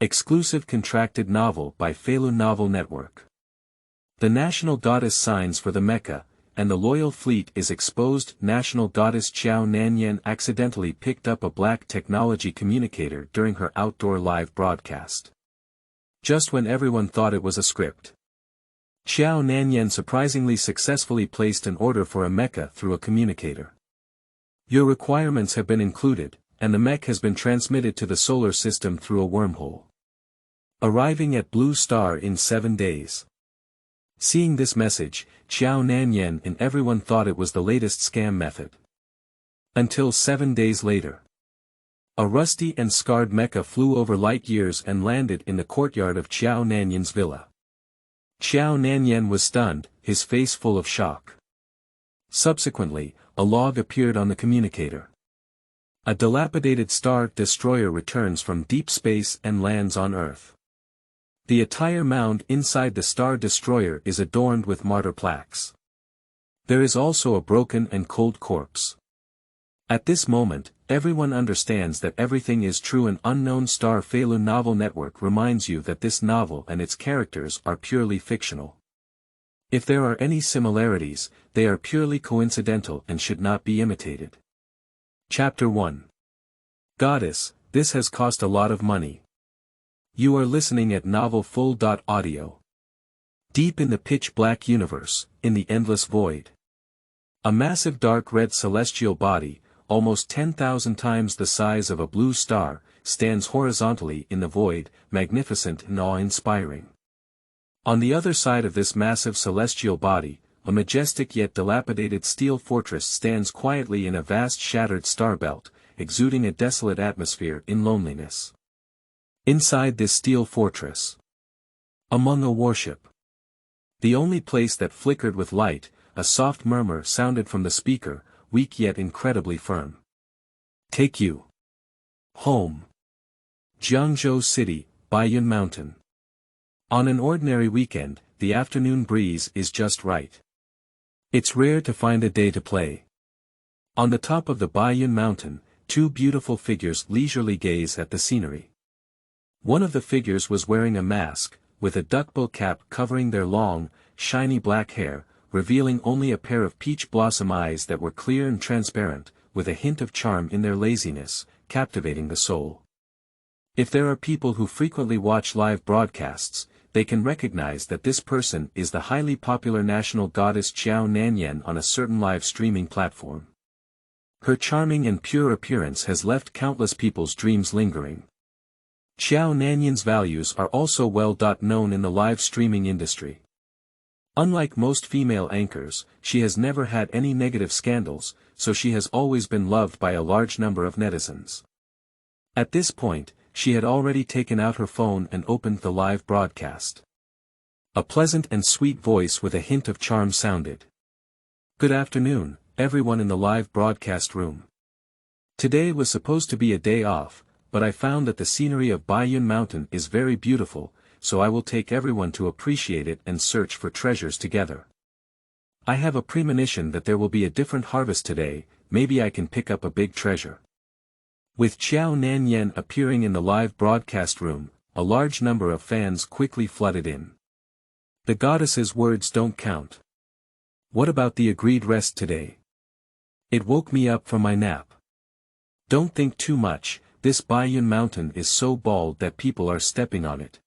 Exclusive contracted novel by Feilu Novel Network. The national goddess signs for the Mecha, and the loyal fleet is exposed. National goddess Qiao Nanyan accidentally picked up a black technology communicator during her outdoor live broadcast. Just when everyone thought it was a script. Qiao Nanyan surprisingly successfully placed an order for a Mecha through a communicator. Your requirements have been included, and the Mech has been transmitted to the solar system through a wormhole. Arriving at Blue Star in 7 days. Seeing this message, Qiao Nanyan and everyone thought it was the latest scam method. Until 7 days later. A rusty and scarred Mecha flew over light years and landed in the courtyard of Qiao Nanyan's villa. Qiao Nanyan was stunned, his face full of shock. Subsequently, a log appeared on the communicator. A dilapidated star destroyer returns from deep space and lands on Earth. The attire mound inside the star destroyer is adorned with martyr plaques. There is also a broken and cold corpse. At this moment, everyone understands that everything is true. An unknown StarFeilu Novel Network reminds you that this novel and its characters are purely fictional. If there are any similarities, they are purely coincidental and should not be imitated. Chapter 1. Goddess, this has cost a lot of money. You are listening at Novel Full.Audio. Deep in the pitch-black universe, in the endless void. A massive dark red celestial body, almost 10,000 times the size of a blue star, stands horizontally in the void, magnificent and awe-inspiring. On the other side of this massive celestial body, a majestic yet dilapidated steel fortress stands quietly in a vast shattered star belt, exuding a desolate atmosphere in loneliness. Inside this steel fortress, among a warship, the only place that flickered with light, a soft murmur sounded from the speaker, weak yet incredibly firm. Take you home. Jiangzhou City, Baiyun Mountain. On an ordinary weekend, the afternoon breeze is just right. It's rare to find a day to play. On the top of the Baiyun Mountain, 2 beautiful figures leisurely gaze at the scenery. One of the figures was wearing a mask, with a duckbill cap covering their long, shiny black hair, revealing only a pair of peach blossom eyes that were clear and transparent, with a hint of charm in their laziness, captivating the soul. If there are people who frequently watch live broadcasts, they can recognize that this person is the highly popular national goddess Qiao Nanyan on a certain live streaming platform. Her charming and pure appearance has left countless people's dreams lingering. Qiao Nanyan's values are also well known in the live streaming industry. Unlike most female anchors, she has never had any negative scandals, so she has always been loved by a large number of netizens. At this point, she had already taken out her phone and opened the live broadcast. A pleasant and sweet voice with a hint of charm sounded. Good afternoon, everyone in the live broadcast room. Today was supposed to be a day off, but I found that the scenery of Baiyun Mountain is very beautiful, so I will take everyone to appreciate it and search for treasures together. I have a premonition that there will be a different harvest today, maybe I can pick up a big treasure. With Qiao Nanyan appearing in the live broadcast room, a large number of fans quickly flooded in. The goddess's words don't count. What about the agreed rest today? It woke me up from my nap. Don't think too much, this Baiyun Mountain is so bald that people are stepping on it.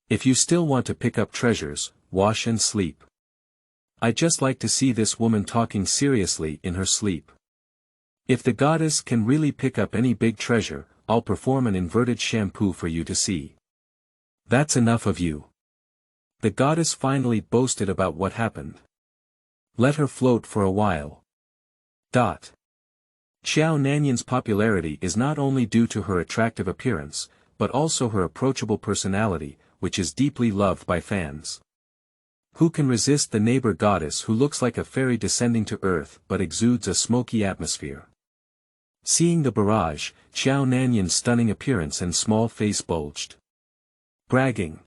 If you still want to pick up treasures, wash and sleep. I just like to see this woman talking seriously in her sleep. If the goddess can really pick up any big treasure, I'll perform an inverted shampoo for you to see. That's enough of you. The goddess finally boasted about what happened. Let her float for a while. Qiao Nanyan's popularity is not only due to her attractive appearance, but also her approachable personality, which is deeply loved by fans. Who can resist the neighbor goddess who looks like a fairy descending to earth but exudes a smoky atmosphere? Seeing the barrage, Qiao Nanyan's stunning appearance and small face bulged. Bragging.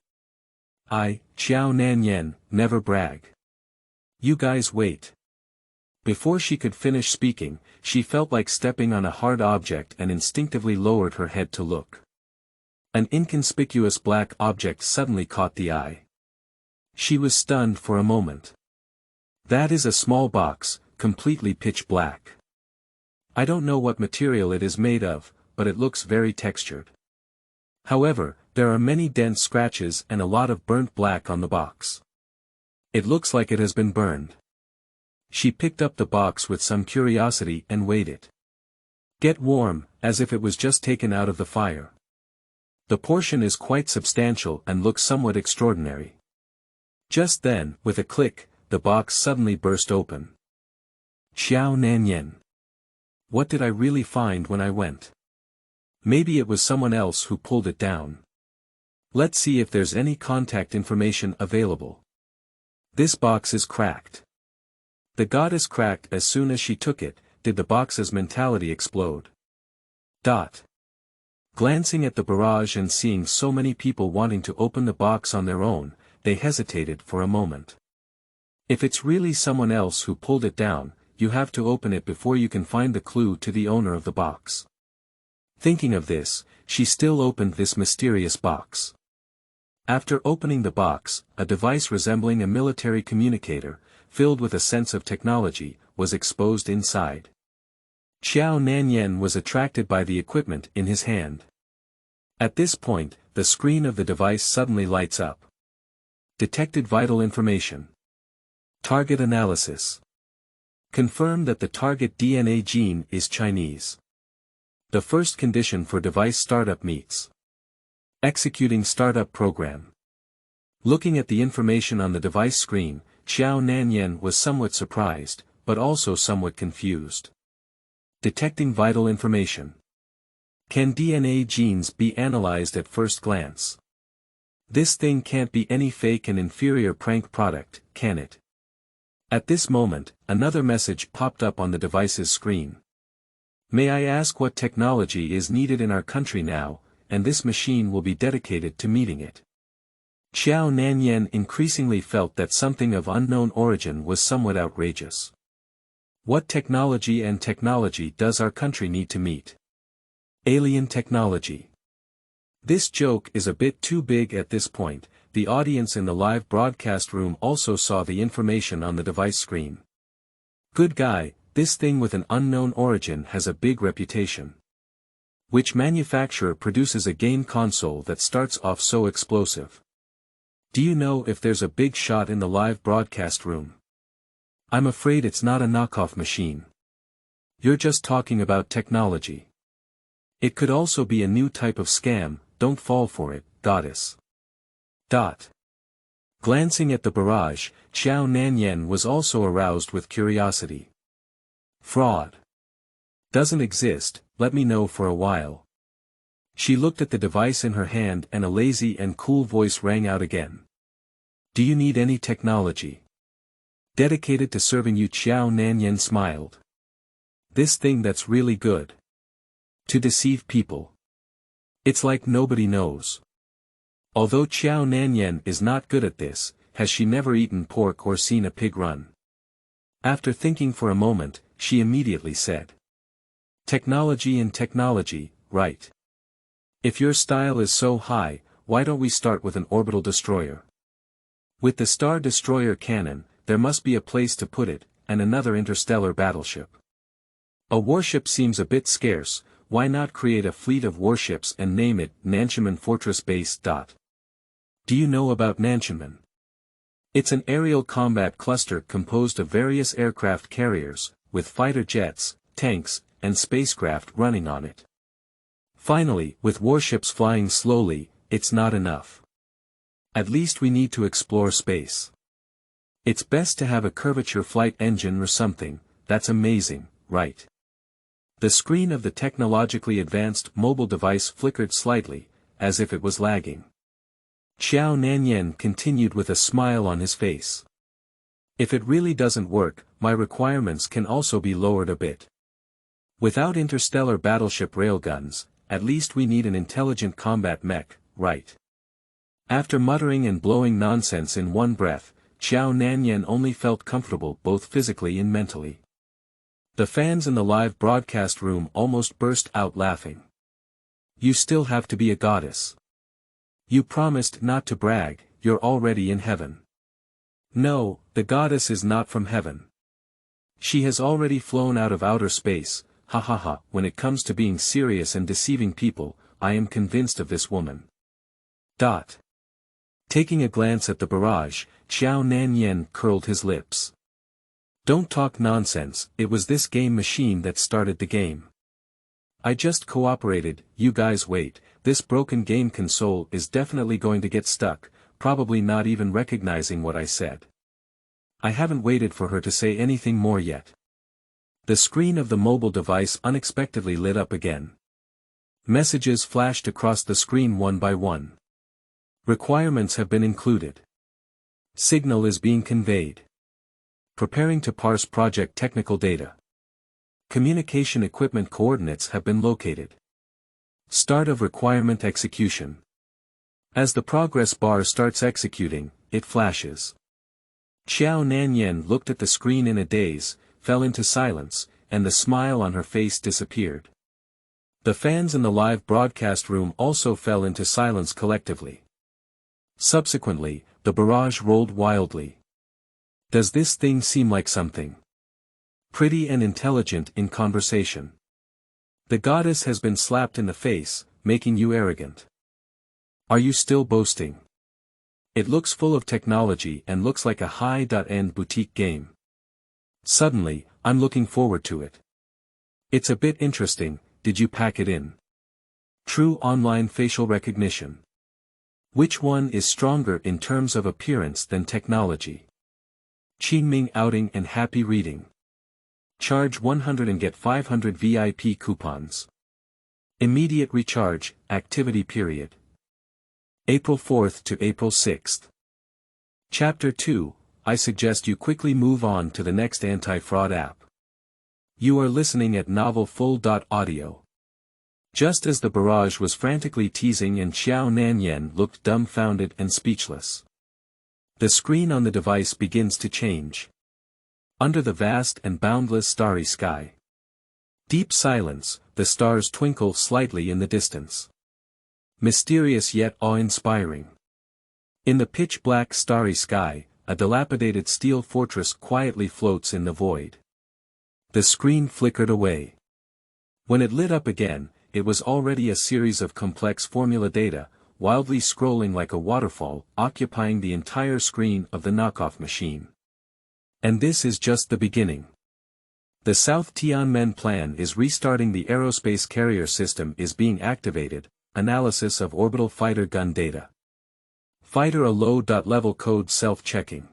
I, Qiao Nanyan, never brag. You guys wait. Before she could finish speaking, she felt like stepping on a hard object and instinctively lowered her head to look. An inconspicuous black object suddenly caught the eye. She was stunned for a moment. That is a small box, completely pitch black. I don't know what material it is made of, but it looks very textured. However, there are many dense scratches and a lot of burnt black on the box. It looks like it has been burned. She picked up the box with some curiosity and weighed it. Get warm, as if it was just taken out of the fire. The portion is quite substantial and looks somewhat extraordinary. Just then, with a click, the box suddenly burst open. Qiao Nanyan. What did I really find when I went? Maybe it was someone else who pulled it down. Let's see if there's any contact information available. This box is cracked. The goddess cracked as soon as she took it. Did the box's mentality explode? Glancing at the barrage and seeing so many people wanting to open the box on their own, they hesitated for a moment. If it's really someone else who pulled it down, you have to open it before you can find the clue to the owner of the box. Thinking of this, she still opened this mysterious box. After opening the box, a device resembling a military communicator, filled with a sense of technology, was exposed inside. Qiao Nanyan was attracted by the equipment in his hand. At this point, the screen of the device suddenly lights up. Detected vital information. Target analysis. Confirm that the target DNA gene is Chinese. The first condition for device startup meets. Executing startup program. Looking at the information on the device screen, Qiao Nanyan was somewhat surprised, but also somewhat confused. Detecting vital information. Can DNA genes be analyzed at first glance? This thing can't be any fake and inferior prank product, can it? At this moment, another message popped up on the device's screen. May I ask what technology is needed in our country now, and this machine will be dedicated to meeting it. Qiao Nanyan increasingly felt that something of unknown origin was somewhat outrageous. What technology does our country need to meet? Alien technology. This joke is a bit too big at this point. The audience in the live broadcast room also saw the information on the device screen. Good guy, this thing with an unknown origin has a big reputation. Which manufacturer produces a game console that starts off so explosive? Do you know if there's a big shot in the live broadcast room? I'm afraid it's not a knockoff machine. You're just talking about technology. It could also be a new type of scam, don't fall for it, goddess. Glancing at the barrage, Qiao Nanyan was also aroused with curiosity. Fraud. Doesn't exist, let me know for a while. She looked at the device in her hand and a lazy and cool voice rang out again. Do you need any technology? Dedicated to serving you. Qiao Nanyan smiled. This thing that's really good. To deceive people. It's like nobody knows. Although Qiao Nanyan is not good at this, has she never eaten pork or seen a pig run? After thinking for a moment, she immediately said. Technology, right. If your style is so high, why don't we start with an orbital destroyer? With the Star Destroyer cannon, there must be a place to put it, and another interstellar battleship. A warship seems a bit scarce, why not create a fleet of warships and name it Nanximen Fortress Base. Do you know about Nanximen? It's an aerial combat cluster composed of various aircraft carriers, with fighter jets, tanks, and spacecraft running on it. Finally, with warships flying slowly, it's not enough. At least we need to explore space. It's best to have a curvature flight engine or something. That's amazing, right? The screen of the technologically advanced mobile device flickered slightly, as if it was lagging. Qiao Nanyan continued with a smile on his face. If it really doesn't work, my requirements can also be lowered a bit. Without interstellar battleship railguns, at least we need an intelligent combat mech, right? After muttering and blowing nonsense in one breath, Qiao Nanyan only felt comfortable both physically and mentally. The fans in the live broadcast room almost burst out laughing. You still have to be a goddess. You promised not to brag, you're already in heaven. No, the goddess is not from heaven. She has already flown out of outer space, ha ha ha. When it comes to being serious and deceiving people, I am convinced of this woman. Taking a glance at the barrage, Qiao Nanyan curled his lips. Don't talk nonsense, it was this game machine that started the game. I just cooperated. You guys wait, this broken game console is definitely going to get stuck, probably not even recognizing what I said. I haven't waited for her to say anything more yet. The screen of the mobile device unexpectedly lit up again. Messages flashed across the screen one by one. Requirements have been included. Signal is being conveyed. Preparing to parse project technical data. Communication equipment coordinates have been located. Start of requirement execution. As the progress bar starts executing, it flashes. Qiao Nanyan looked at the screen in a daze, fell into silence, and the smile on her face disappeared. The fans in the live broadcast room also fell into silence collectively. Subsequently, the barrage rolled wildly. Does this thing seem like something pretty and intelligent in conversation? The goddess has been slapped in the face, making you arrogant. Are you still boasting? It looks full of technology and looks like a high-end boutique game. Suddenly, I'm looking forward to it. It's a bit interesting. Did you pack it in? True online facial recognition. Which one is stronger in terms of appearance than technology? Qingming outing and happy reading. Charge 100 and get 500 VIP coupons. Immediate recharge, activity period. April 4th to April 6th. Chapter 2, I suggest you quickly move on to the next anti-fraud app. You are listening at novelfull.audio. Just as the barrage was frantically teasing and Qiao Nanyan looked dumbfounded and speechless. The screen on the device begins to change. Under the vast and boundless starry sky. Deep silence, the stars twinkle slightly in the distance. Mysterious yet awe-inspiring. In the pitch-black starry sky, a dilapidated steel fortress quietly floats in the void. The screen flickered away. When it lit up again, it was already a series of complex formula data, wildly scrolling like a waterfall, occupying the entire screen of the knockoff machine. And this is just the beginning. The South Tianmen plan is restarting. The aerospace carrier system is being activated. Analysis of orbital fighter gun data. Fighter a low-level code self-checking.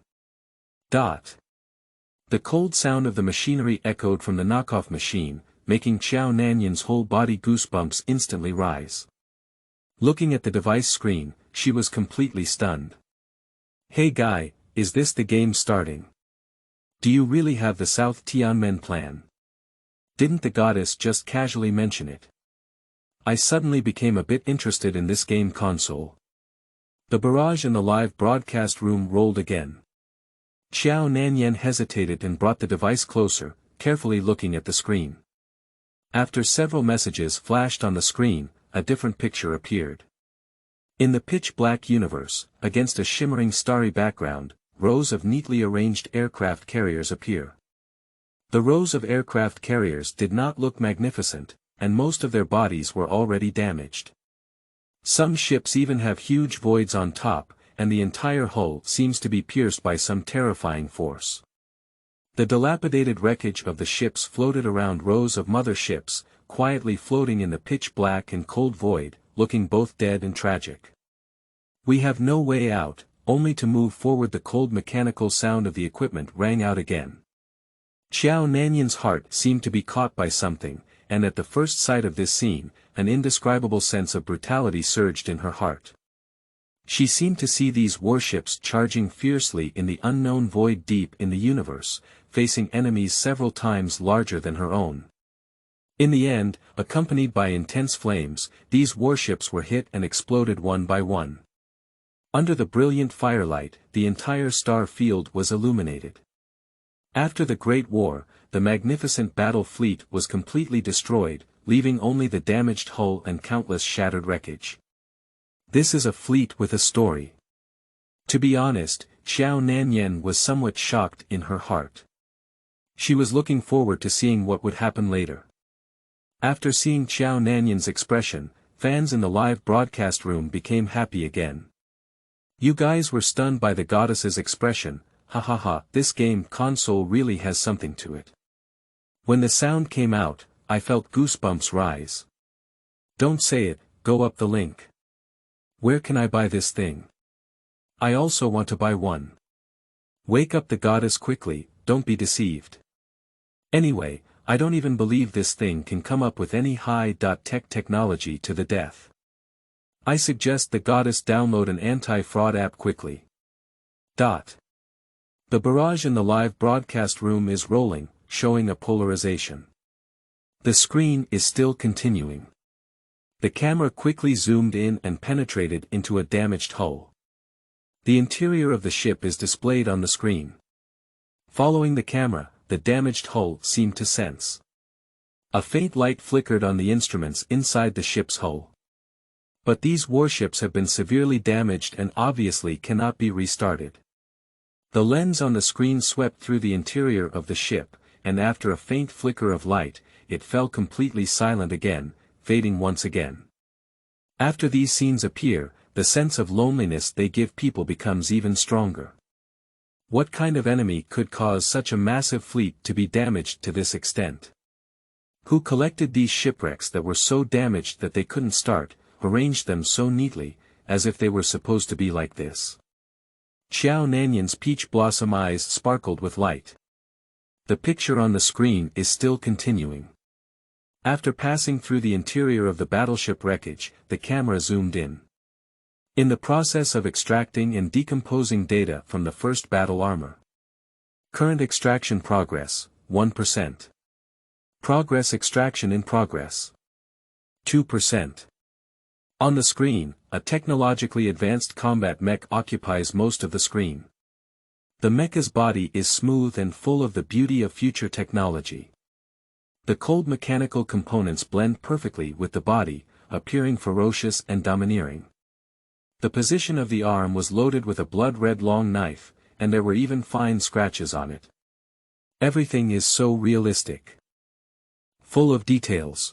The cold sound of the machinery echoed from the knockoff machine, making Qiao Nanyan's whole body goosebumps instantly rise. Looking at the device screen, she was completely stunned. Hey guy, is this the game starting? Do you really have the South Tianmen plan? Didn't the goddess just casually mention it? I suddenly became a bit interested in this game console. The barrage in the live broadcast room rolled again. Qiao Nanyan hesitated and brought the device closer, carefully looking at the screen. After several messages flashed on the screen, a different picture appeared. In the pitch-black universe, against a shimmering starry background, rows of neatly arranged aircraft carriers appear. The rows of aircraft carriers did not look magnificent, and most of their bodies were already damaged. Some ships even have huge voids on top, and the entire hull seems to be pierced by some terrifying force. The dilapidated wreckage of the ships floated around rows of mother ships, quietly floating in the pitch-black and cold void, looking both dead and tragic. We have no way out, only to move forward. The cold mechanical sound of the equipment rang out again. Qiao Nanyan's heart seemed to be caught by something, and at the first sight of this scene, an indescribable sense of brutality surged in her heart. She seemed to see these warships charging fiercely in the unknown void deep in the universe, facing enemies several times larger than her own. In the end, accompanied by intense flames, these warships were hit and exploded one by one. Under the brilliant firelight, the entire star field was illuminated. After the Great War, the magnificent battle fleet was completely destroyed, leaving only the damaged hull and countless shattered wreckage. This is a fleet with a story. To be honest, Qiao Nanyan was somewhat shocked in her heart. She was looking forward to seeing what would happen later. After seeing Qiao Nanyan's expression, fans in the live broadcast room became happy again. You guys were stunned by the goddess's expression, ha, this game console really has something to it. When the sound came out, I felt goosebumps rise. Don't say it, go up the link. Where can I buy this thing? I also want to buy one. Wake up the goddess quickly, don't be deceived. Anyway, I don't even believe this thing can come up with any high-tech technology to the death. I suggest the goddess download an anti-fraud app quickly. The barrage in the live broadcast room is rolling, showing a polarization. The screen is still continuing. The camera quickly zoomed in and penetrated into a damaged hull. The interior of the ship is displayed on the screen. Following the camera, the damaged hull seemed to sense. A faint light flickered on the instruments inside the ship's hull. But these warships have been severely damaged and obviously cannot be restarted. The lens on the screen swept through the interior of the ship, and after a faint flicker of light, it fell completely silent again, fading once again. After these scenes appear, the sense of loneliness they give people becomes even stronger. What kind of enemy could cause such a massive fleet to be damaged to this extent? Who collected these shipwrecks that were so damaged that they couldn't start, arranged them so neatly, as if they were supposed to be like this? Qiao Nanyan's peach blossom eyes sparkled with light. The picture on the screen is still continuing. After passing through the interior of the battleship wreckage, the camera zoomed in. In the process of extracting and decomposing data from the first battle armor. Current extraction progress, 1%. Progress extraction in progress. 2%. On the screen, a technologically advanced combat mech occupies most of the screen. The mecha's body is smooth and full of the beauty of future technology. The cold mechanical components blend perfectly with the body, appearing ferocious and domineering. The position of the arm was loaded with a blood-red long knife, and there were even fine scratches on it. Everything is so realistic. Full of details.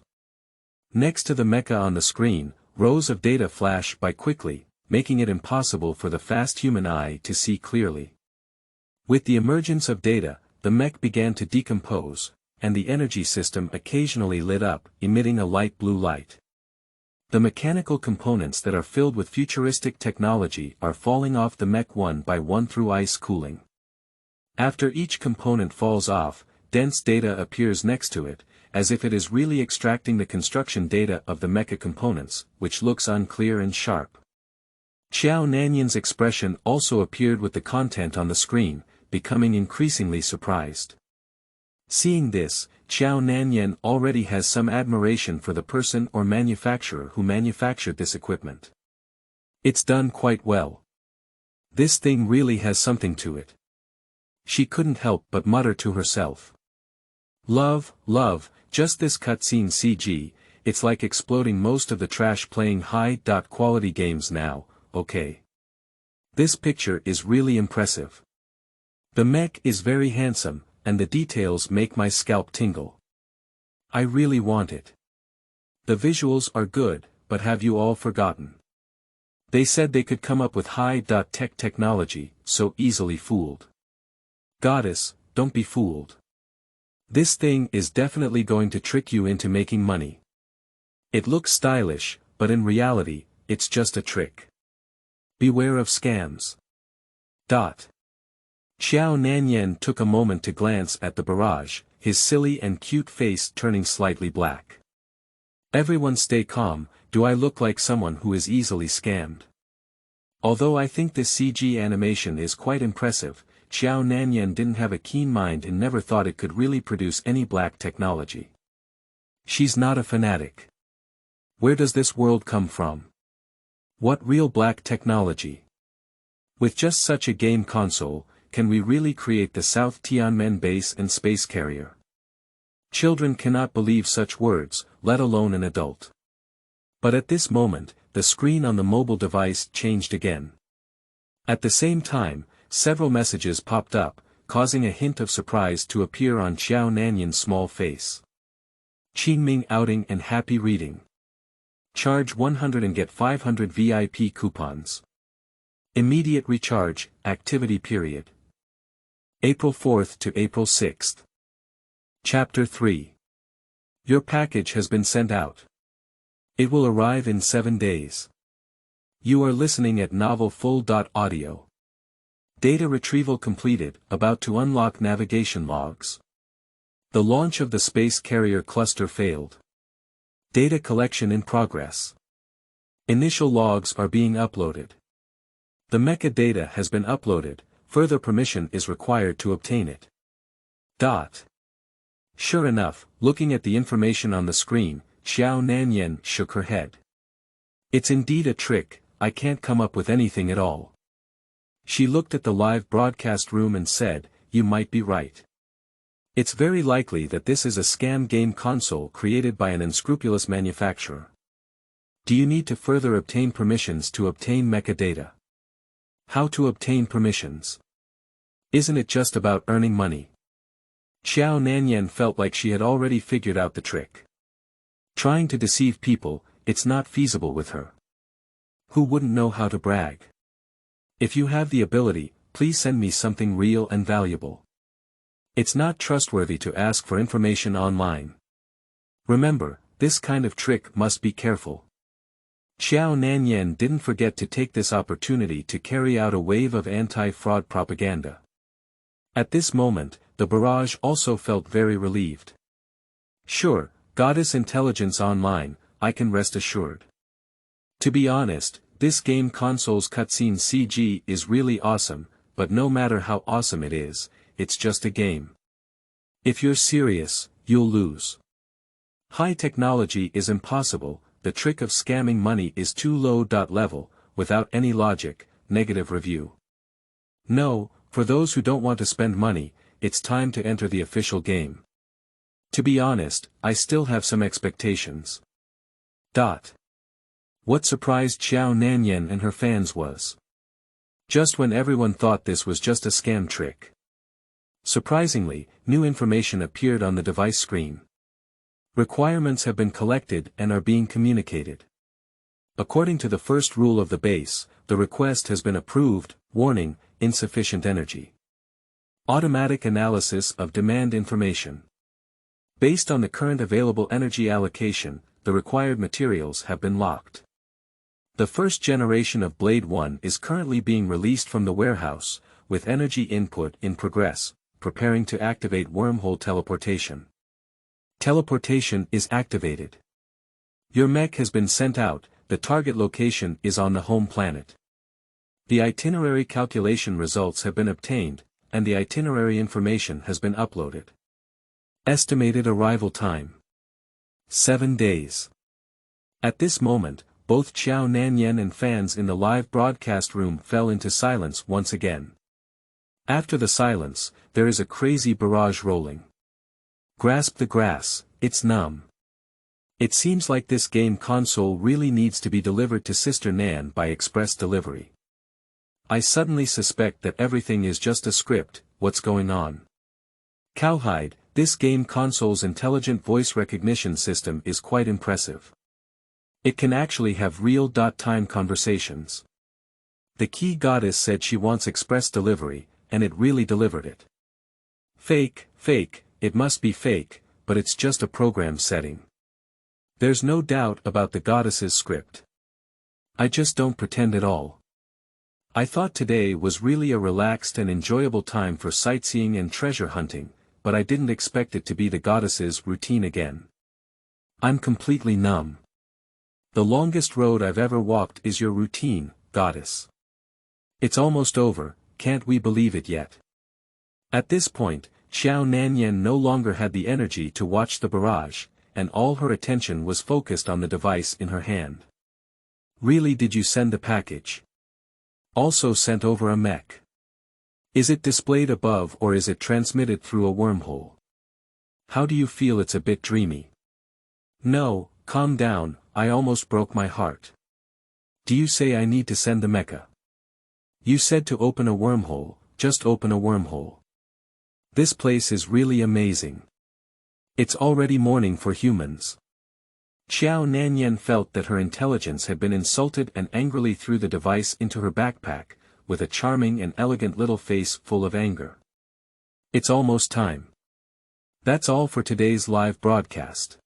Next to the mecha on the screen, rows of data flash by quickly, making it impossible for the fast human eye to see clearly. With the emergence of data, the mech began to decompose, and the energy system occasionally lit up, emitting a light blue light. The mechanical components that are filled with futuristic technology are falling off the mech one by one through ice cooling. After each component falls off, dense data appears next to it, as if it is really extracting the construction data of the mecha components, which looks unclear and sharp. Qiao Nanyan's expression also appeared with the content on the screen, becoming increasingly surprised. Seeing this, Qiao Nanyan already has some admiration for the person or manufacturer who manufactured this equipment. It's done quite well. This thing really has something to it. She couldn't help but mutter to herself. Love, just this cutscene CG, it's like exploding most of the trash playing high-quality games now, okay. This picture is really impressive. The mech is very handsome, and the details make my scalp tingle. I really want it. The visuals are good, but have you all forgotten? They said they could come up with high-tech technology, so easily fooled. Goddess, don't be fooled. This thing is definitely going to trick you into making money. It looks stylish, but in reality, it's just a trick. Beware of scams. Qiao Nanyan took a moment to glance at the barrage, his silly and cute face turning slightly black. Everyone stay calm, do I look like someone who is easily scammed? Although I think this CG animation is quite impressive, Qiao Nanyan didn't have a keen mind and never thought it could really produce any black technology. She's not a fanatic. Where does this world come from? What real black technology? With just such a game console, can we really create the South Tianmen base and space carrier? Children cannot believe such words, let alone an adult. But at this moment, the screen on the mobile device changed again. At the same time, several messages popped up, causing a hint of surprise to appear on Qiao Nanyan's small face. Qingming outing and happy reading. Charge 100 and get 500 VIP coupons. Immediate recharge, activity period. April 4th to April 6th. Chapter 3. Your package has been sent out. It will arrive in 7 days. You are listening at novel full.audio. Data retrieval completed, about to unlock navigation logs. The launch of the space carrier cluster failed. Data collection in progress. Initial logs are being uploaded. The Mecha data has been uploaded, further permission is required to obtain it. Sure enough, looking at the information on the screen, Qiao Nanyan shook her head. It's indeed a trick, I can't come up with anything at all. She looked at the live broadcast room and said, you might be right. It's very likely that this is a scam game console created by an unscrupulous manufacturer. Do you need to further obtain permissions to obtain Mecha data? How to obtain permissions? Isn't it just about earning money? Qiao Nanyan felt like she had already figured out the trick. Trying to deceive people, it's not feasible with her. Who wouldn't know how to brag? If you have the ability, please send me something real and valuable. It's not trustworthy to ask for information online. Remember, this kind of trick must be careful. Qiao Nanyan didn't forget to take this opportunity to carry out a wave of anti-fraud propaganda. At this moment, the barrage also felt very relieved. Sure, Goddess Intelligence Online, I can rest assured. To be honest, this game console's cutscene CG is really awesome, but no matter how awesome it is, it's just a game. If you're serious, you'll lose. High technology is impossible, the trick of scamming money is too low. Level, without any logic, negative review. No, for those who don't want to spend money, it's time to enter the official game. To be honest, I still have some expectations. What surprised Qiao Nanyan and her fans was. Just when everyone thought this was just a scam trick. Surprisingly, new information appeared on the device screen. Requirements have been collected and are being communicated. According to the first rule of the base, the request has been approved, warning, insufficient energy. Automatic analysis of demand information. Based on the current available energy allocation, the required materials have been locked. The first generation of Blade 1 is currently being released from the warehouse, with energy input in progress, preparing to activate wormhole teleportation. Teleportation is activated. Your mech has been sent out, the target location is on the home planet. The itinerary calculation results have been obtained, and the itinerary information has been uploaded. Estimated arrival time. 7 days. At this moment, both Qiao Nanyan and fans in the live broadcast room fell into silence once again. After the silence, there is a crazy barrage rolling. Grasp the grass, it's numb. It seems like this game console really needs to be delivered to Sister Nan by express delivery. I suddenly suspect that everything is just a script, what's going on? Cowhide, this game console's intelligent voice recognition system is quite impressive. It can actually have real-time conversations. The key goddess said she wants express delivery, and it really delivered it. Fake, it must be fake, but it's just a program setting. There's no doubt about the goddess's script. I just don't pretend at all. I thought today was really a relaxed and enjoyable time for sightseeing and treasure hunting, but I didn't expect it to be the goddess's routine again. I'm completely numb. The longest road I've ever walked is your routine, goddess. It's almost over, can't we believe it yet? At this point, Qiao Nanyan no longer had the energy to watch the barrage, and all her attention was focused on the device in her hand. Really, did you send the package? Also sent over a mech. Is it displayed above or is it transmitted through a wormhole? How do you feel? It's a bit dreamy. No, calm down, I almost broke my heart. Do you say I need to send the Mecha? You said to open a wormhole, just open a wormhole. This place is really amazing. It's already morning for humans. Qiao Nanyan felt that her intelligence had been insulted and angrily threw the device into her backpack, with a charming and elegant little face full of anger. It's almost time. That's all for today's live broadcast.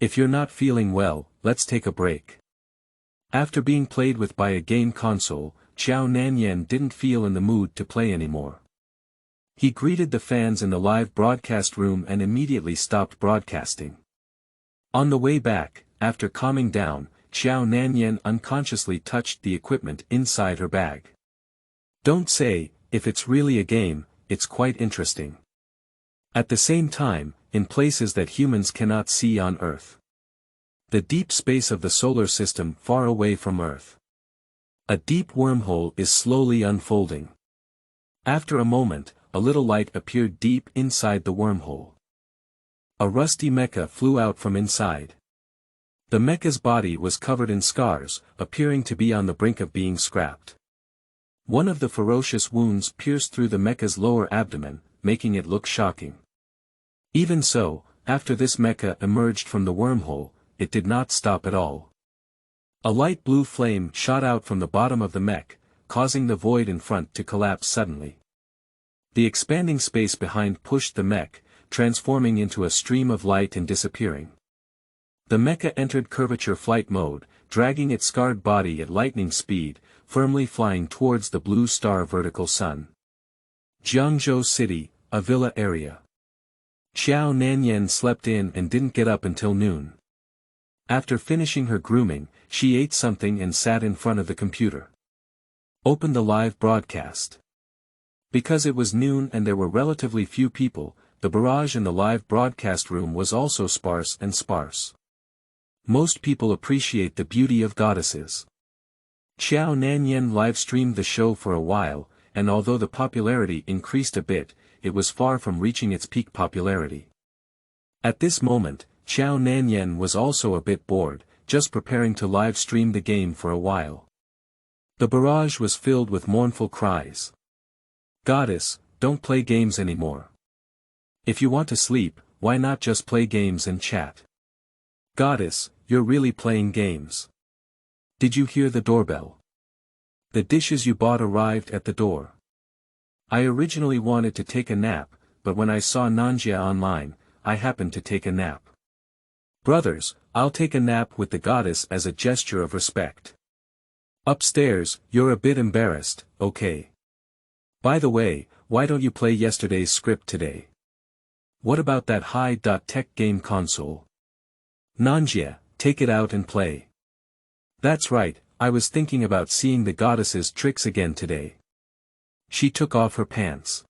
If you're not feeling well, let's take a break. After being played with by a game console, Qiao Nanyan didn't feel in the mood to play anymore. He greeted the fans in the live broadcast room and immediately stopped broadcasting. On the way back, after calming down, Qiao Nanyan unconsciously touched the equipment inside her bag. Don't say, if it's really a game, it's quite interesting. At the same time, in places that humans cannot see on Earth. The deep space of the solar system far away from Earth. A deep wormhole is slowly unfolding. After a moment, a little light appeared deep inside the wormhole. A rusty mecha flew out from inside. The mecha's body was covered in scars, appearing to be on the brink of being scrapped. One of the ferocious wounds pierced through the mecha's lower abdomen, making it look shocking. Even so, after this mecha emerged from the wormhole, it did not stop at all. A light blue flame shot out from the bottom of the mech, causing the void in front to collapse suddenly. The expanding space behind pushed the mech, transforming into a stream of light and disappearing. The mecha entered curvature flight mode, dragging its scarred body at lightning speed, firmly flying towards the blue star vertical sun. Jiangzhou City, a villa area. Qiao Nanyan slept in and didn't get up until noon. After finishing her grooming, she ate something and sat in front of the computer. Opened the live broadcast. Because it was noon and there were relatively few people, the barrage in the live broadcast room was also sparse and sparse. Most people appreciate the beauty of goddesses. Qiao Nanyan live-streamed the show for a while, and although the popularity increased a bit, it was far from reaching its peak popularity. At this moment, Qiao Nanyan was also a bit bored, just preparing to live-stream the game for a while. The barrage was filled with mournful cries. Goddess, don't play games anymore. If you want to sleep, why not just play games and chat? Goddess, you're really playing games. Did you hear the doorbell? The dishes you bought arrived at the door. I originally wanted to take a nap, but when I saw Nanjia online, I happened to take a nap. Brothers, I'll take a nap with the goddess as a gesture of respect. Upstairs, you're a bit embarrassed, okay? By the way, why don't you play yesterday's script today? What about that high-tech game console? Nanjia, take it out and play. That's right, I was thinking about seeing the goddess's tricks again today. She took off her pants.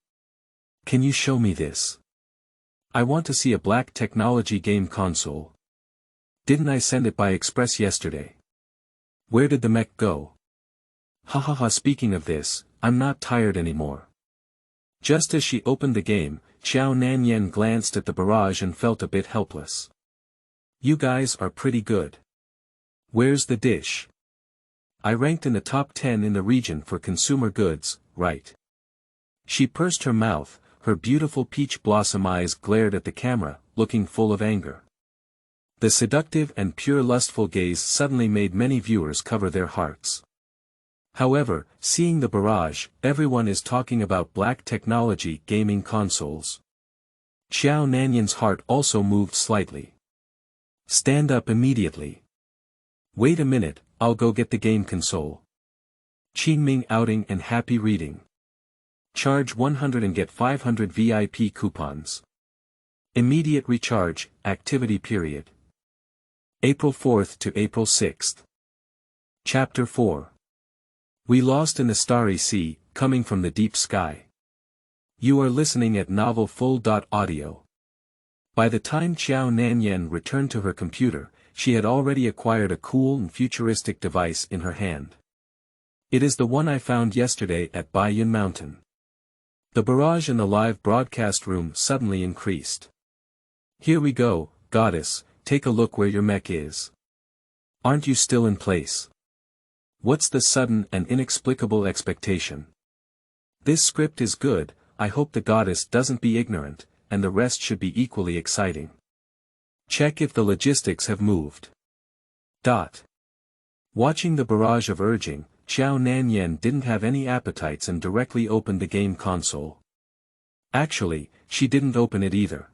Can you show me this? I want to see a black technology game console. Didn't I send it by express yesterday? Where did the mech go? Hahaha, speaking of this, I'm not tired anymore. Just as she opened the game, Qiao Nanyan glanced at the barrage and felt a bit helpless. You guys are pretty good. Where's the dish? I ranked in the top 10 in the region for consumer goods, right? She pursed her mouth, her beautiful peach blossom eyes glared at the camera, looking full of anger. The seductive and pure lustful gaze suddenly made many viewers cover their hearts. However, seeing the barrage, everyone is talking about black technology gaming consoles. Qiao Nanyan's heart also moved slightly. Stand up immediately. Wait a minute, I'll go get the game console. Qingming outing and happy reading. Charge 100 and get 500 VIP coupons. Immediate recharge, activity period. April 4th to April 6th. Chapter 4. We lost in the starry sea, coming from the deep sky. You are listening at novel full.audio. By the time Qiao Nanyan returned to her computer, she had already acquired a cool and futuristic device in her hand. It is the one I found yesterday at Baiyun Mountain. The barrage in the live broadcast room suddenly increased. Here we go, goddess, take a look where your mech is. Aren't you still in place? What's the sudden and inexplicable expectation? This script is good, I hope the goddess doesn't be ignorant, and the rest should be equally exciting. Check if the logistics have moved. Watching the barrage of urging, Qiao Nanyan didn't have any appetites and directly opened the game console. Actually, she didn't open it either.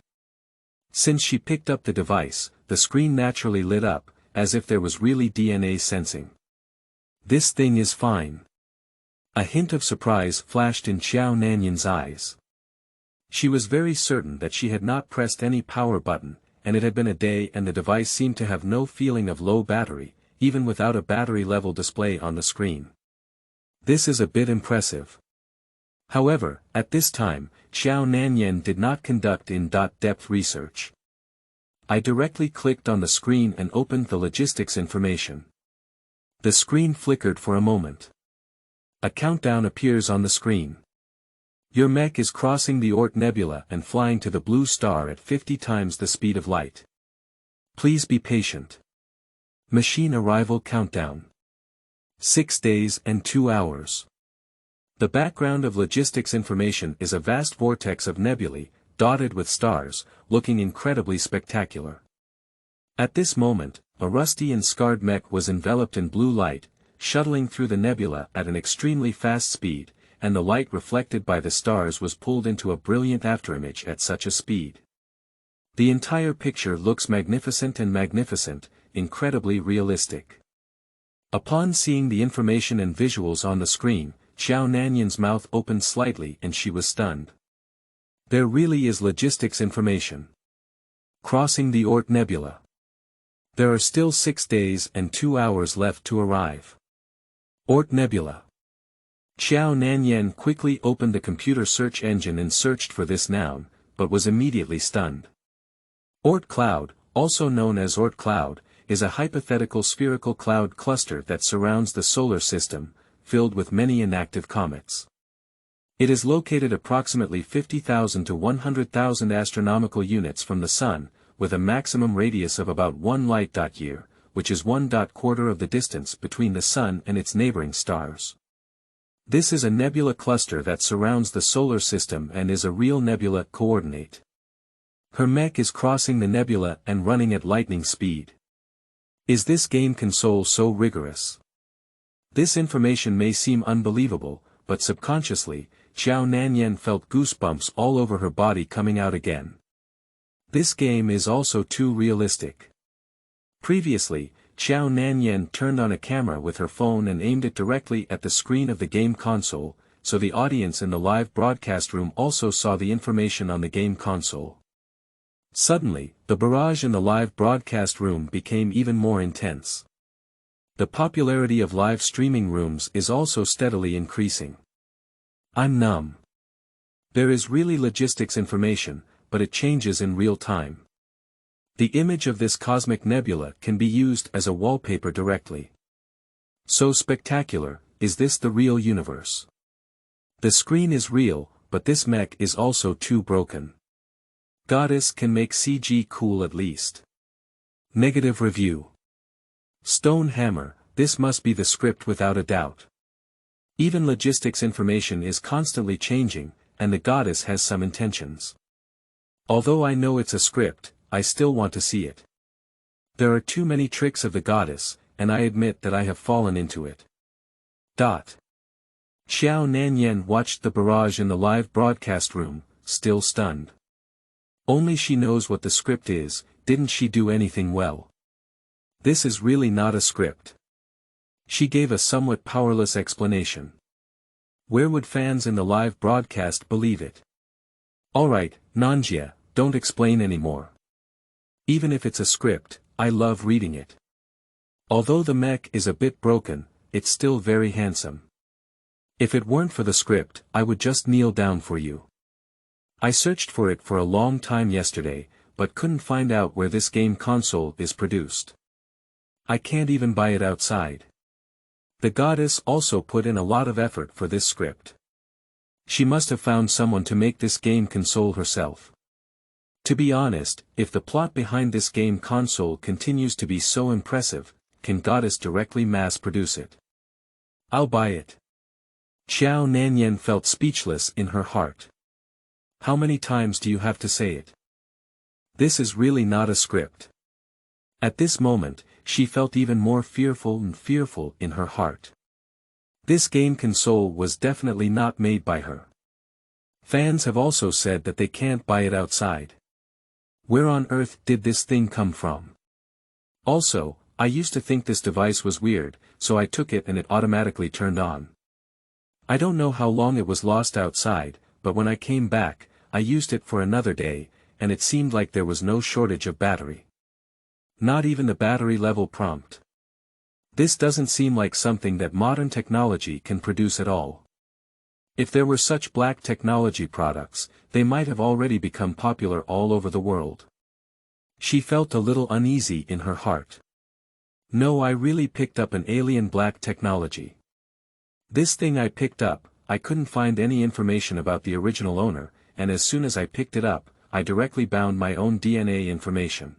Since she picked up the device, the screen naturally lit up, as if there was really DNA sensing. This thing is fine. A hint of surprise flashed in Qiao Nanyan's eyes. She was very certain that she had not pressed any power button, and it had been a day and the device seemed to have no feeling of low battery, even without a battery level display on the screen. This is a bit impressive. However, at this time, Qiao Nanyan did not conduct in-depth research. I directly clicked on the screen and opened the logistics information. The screen flickered for a moment. A countdown appears on the screen. Your mech is crossing the Oort Nebula and flying to the blue star at 50 times the speed of light. Please be patient. Machine arrival countdown. 6 days and 2 hours. The background of logistics information is a vast vortex of nebulae, dotted with stars, looking incredibly spectacular. At this moment, a rusty and scarred mech was enveloped in blue light, shuttling through the nebula at an extremely fast speed, and the light reflected by the stars was pulled into a brilliant afterimage at such a speed. The entire picture looks magnificent and magnificent, incredibly realistic. Upon seeing the information and visuals on the screen, Qiao Nanyan's mouth opened slightly and she was stunned. There really is logistics information. Crossing the Oort Nebula. There are still 6 days and 2 hours left to arrive. Oort Nebula. Qiao Nanyan quickly opened the computer search engine and searched for this noun, but was immediately stunned. Oort cloud, also known as Oort cloud, is a hypothetical spherical cloud cluster that surrounds the solar system, filled with many inactive comets. It is located approximately 50,000 to 100,000 astronomical units from the Sun, with a maximum radius of about 1 light-year, which is 1/4 of the distance between the Sun and its neighboring stars. This is a nebula cluster that surrounds the solar system and is a real nebula coordinate. Her mech is crossing the nebula and running at lightning speed. Is this game console so rigorous? This information may seem unbelievable, but subconsciously, Qiao Nanyan felt goosebumps all over her body coming out again. This game is also too realistic. Previously, Qiao Nanyan turned on a camera with her phone and aimed it directly at the screen of the game console, so the audience in the live broadcast room also saw the information on the game console. Suddenly, the barrage in the live broadcast room became even more intense. The popularity of live streaming rooms is also steadily increasing. I'm numb. There is really logistics information, but it changes in real time. The image of this cosmic nebula can be used as a wallpaper directly. So spectacular, is this the real universe? The screen is real, but this mech is also too broken. Goddess can make CG cool at least. Negative review. Stone Hammer, this must be the script without a doubt. Even logistics information is constantly changing, and the goddess has some intentions. Although I know it's a script, I still want to see it. There are too many tricks of the goddess, and I admit that I have fallen into it. Qiao Nanyan watched the barrage in the live broadcast room, still stunned. Only she knows what the script is, didn't she do anything well? This is really not a script. She gave a somewhat powerless explanation. Where would fans in the live broadcast believe it? Alright, Nanjia, don't explain anymore. Even if it's a script, I love reading it. Although the mech is a bit broken, it's still very handsome. If it weren't for the script, I would just kneel down for you. I searched for it for a long time yesterday, but couldn't find out where this game console is produced. I can't even buy it outside. The goddess also put in a lot of effort for this script. She must have found someone to make this game console herself. To be honest, if the plot behind this game console continues to be so impressive, can goddess directly mass produce it? I'll buy it. Qiao Nanyan felt speechless in her heart. How many times do you have to say it? This is really not a script. At this moment, she felt even more fearful and fearful in her heart. This game console was definitely not made by her. Fans have also said that they can't buy it outside. Where on earth did this thing come from? Also, I used to think this device was weird, so I took it and it automatically turned on. I don't know how long it was lost outside, but when I came back, I used it for another day, and it seemed like there was no shortage of battery. Not even the battery level prompt. This doesn't seem like something that modern technology can produce at all. If there were such black technology products, they might have already become popular all over the world. She felt a little uneasy in her heart. No, I really picked up an alien black technology. This thing I picked up, I couldn't find any information about the original owner, and as soon as I picked it up, I directly bound my own DNA information.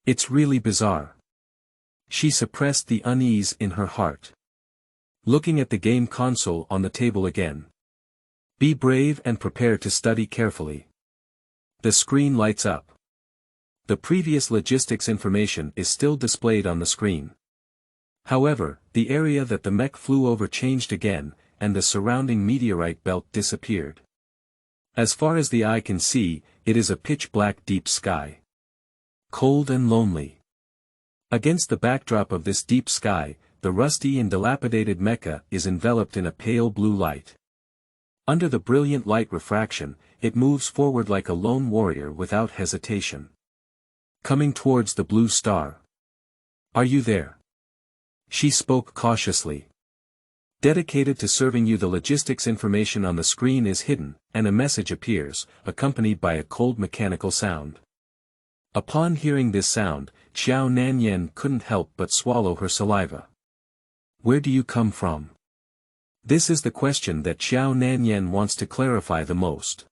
It's really bizarre. She suppressed the unease in her heart. Looking at the game console on the table again. Be brave and prepare to study carefully. The screen lights up. The previous logistics information is still displayed on the screen. However, the area that the mech flew over changed again, and the surrounding meteorite belt disappeared. As far as the eye can see, it is a pitch-black deep sky. Cold and lonely. Against the backdrop of this deep sky, the rusty and dilapidated Mecha is enveloped in a pale blue light. Under the brilliant light refraction, it moves forward like a lone warrior without hesitation. Coming towards the blue star. Are you there? She spoke cautiously. Dedicated to serving you, the logistics information on the screen is hidden, and a message appears, accompanied by a cold mechanical sound. Upon hearing this sound, Qiao Nanyan couldn't help but swallow her saliva. Where do you come from? This is the question that Qiao Nanyan wants to clarify the most.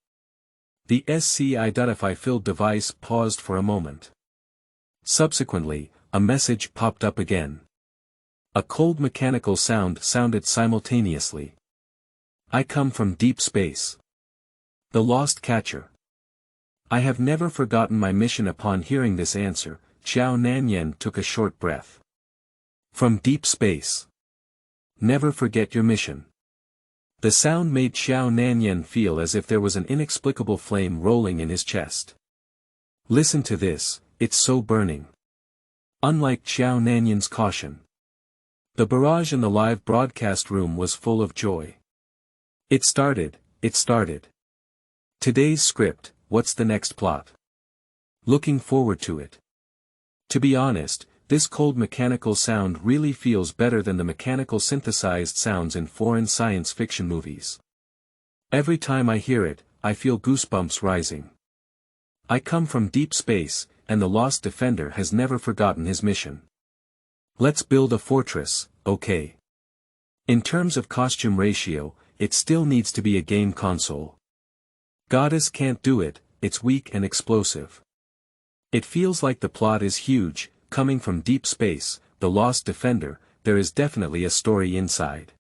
The script.Feilu device paused for a moment. Subsequently, a message popped up again. A cold mechanical sound sounded simultaneously. I come from deep space. The lost catcher. I have never forgotten my mission. Upon hearing this answer, Qiao Nanyan took a short breath. From deep space. Never forget your mission. The sound made Qiao Nanyan feel as if there was an inexplicable flame rolling in his chest. Listen to this, it's so burning. Unlike Qiao Nanyan's caution. The barrage in the live broadcast room was full of joy. It started. Today's script, what's the next plot? Looking forward to it. To be honest, this cold mechanical sound really feels better than the mechanical synthesized sounds in foreign science fiction movies. Every time I hear it, I feel goosebumps rising. I come from deep space, and the lost defender has never forgotten his mission. Let's build a fortress, okay. In terms of costume ratio, it still needs to be a game console. Goddess can't do it, it's weak and explosive. It feels like the plot is huge, coming from deep space, the lost defender, there is definitely a story inside.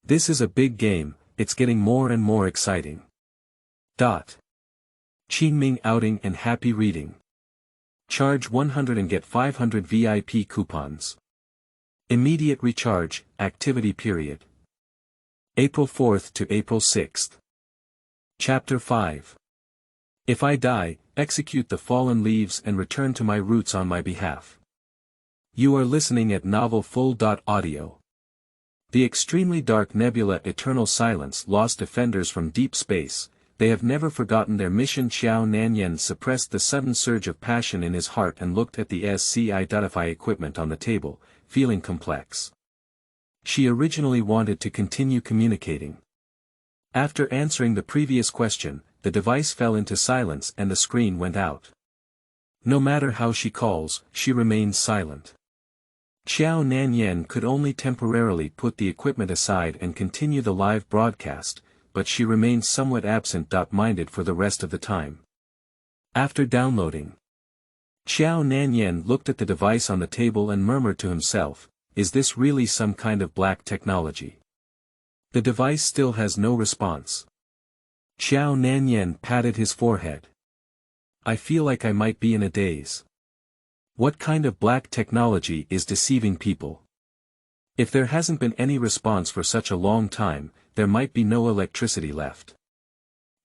This is a big game, it's getting more and more exciting. Qingming outing and happy reading. Charge 100 and get 500 VIP coupons. Immediate recharge, activity period. April 4th to April 6th. Chapter 5. If I die, execute the fallen leaves and return to my roots on my behalf. You are listening at novelfull.audio. The extremely dark nebula Eternal Silence lost defenders from deep space. They have never forgotten their mission. Qiao Nanyan suppressed the sudden surge of passion in his heart and looked at the script.Fi equipment on the table, feeling complex. She originally wanted to continue communicating. After answering the previous question, the device fell into silence and the screen went out. No matter how she calls, she remains silent. Qiao Nanyan could only temporarily put the equipment aside and continue the live broadcast, but she remained somewhat absent-minded for the rest of the time. After downloading, Qiao Nanyan looked at the device on the table and murmured to himself, is this really some kind of black technology? The device still has no response. Qiao Nanyan patted his forehead. I feel like I might be in a daze. What kind of black technology is deceiving people? If there hasn't been any response for such a long time, there might be no electricity left.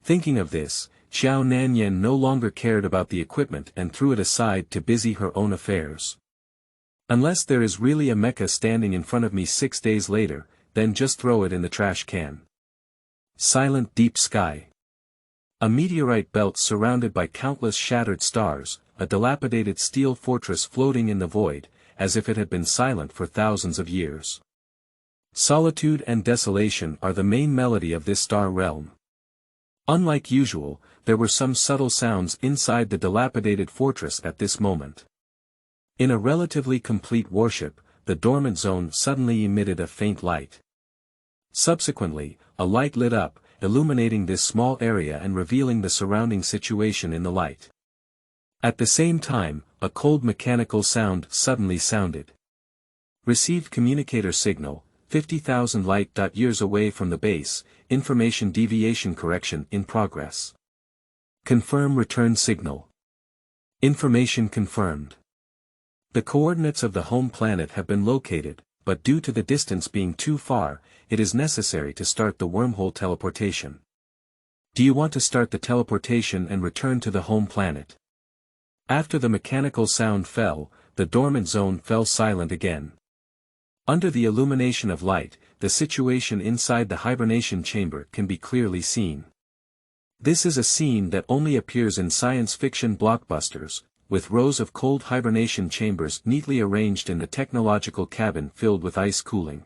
Thinking of this, Qiao Nanyan no longer cared about the equipment and threw it aside to busy her own affairs. Unless there is really a mecha standing in front of me 6 days later, then just throw it in the trash can. Silent deep sky. A meteorite belt surrounded by countless shattered stars, a dilapidated steel fortress floating in the void, as if it had been silent for thousands of years. Solitude and desolation are the main melody of this star realm. Unlike usual, there were some subtle sounds inside the dilapidated fortress at this moment. In a relatively complete warship, the dormant zone suddenly emitted a faint light. Subsequently, a light lit up, illuminating this small area and revealing the surrounding situation in the light. At the same time, a cold mechanical sound suddenly sounded. Received communicator signal, 50,000 light-years away from the base, information deviation correction in progress. Confirm return signal. Information confirmed. The coordinates of the home planet have been located, but due to the distance being too far, it is necessary to start the wormhole teleportation. Do you want to start the teleportation and return to the home planet? After the mechanical sound fell, the dormant zone fell silent again. Under the illumination of light, the situation inside the hibernation chamber can be clearly seen. This is a scene that only appears in science fiction blockbusters, with rows of cold hibernation chambers neatly arranged in the technological cabin filled with ice cooling.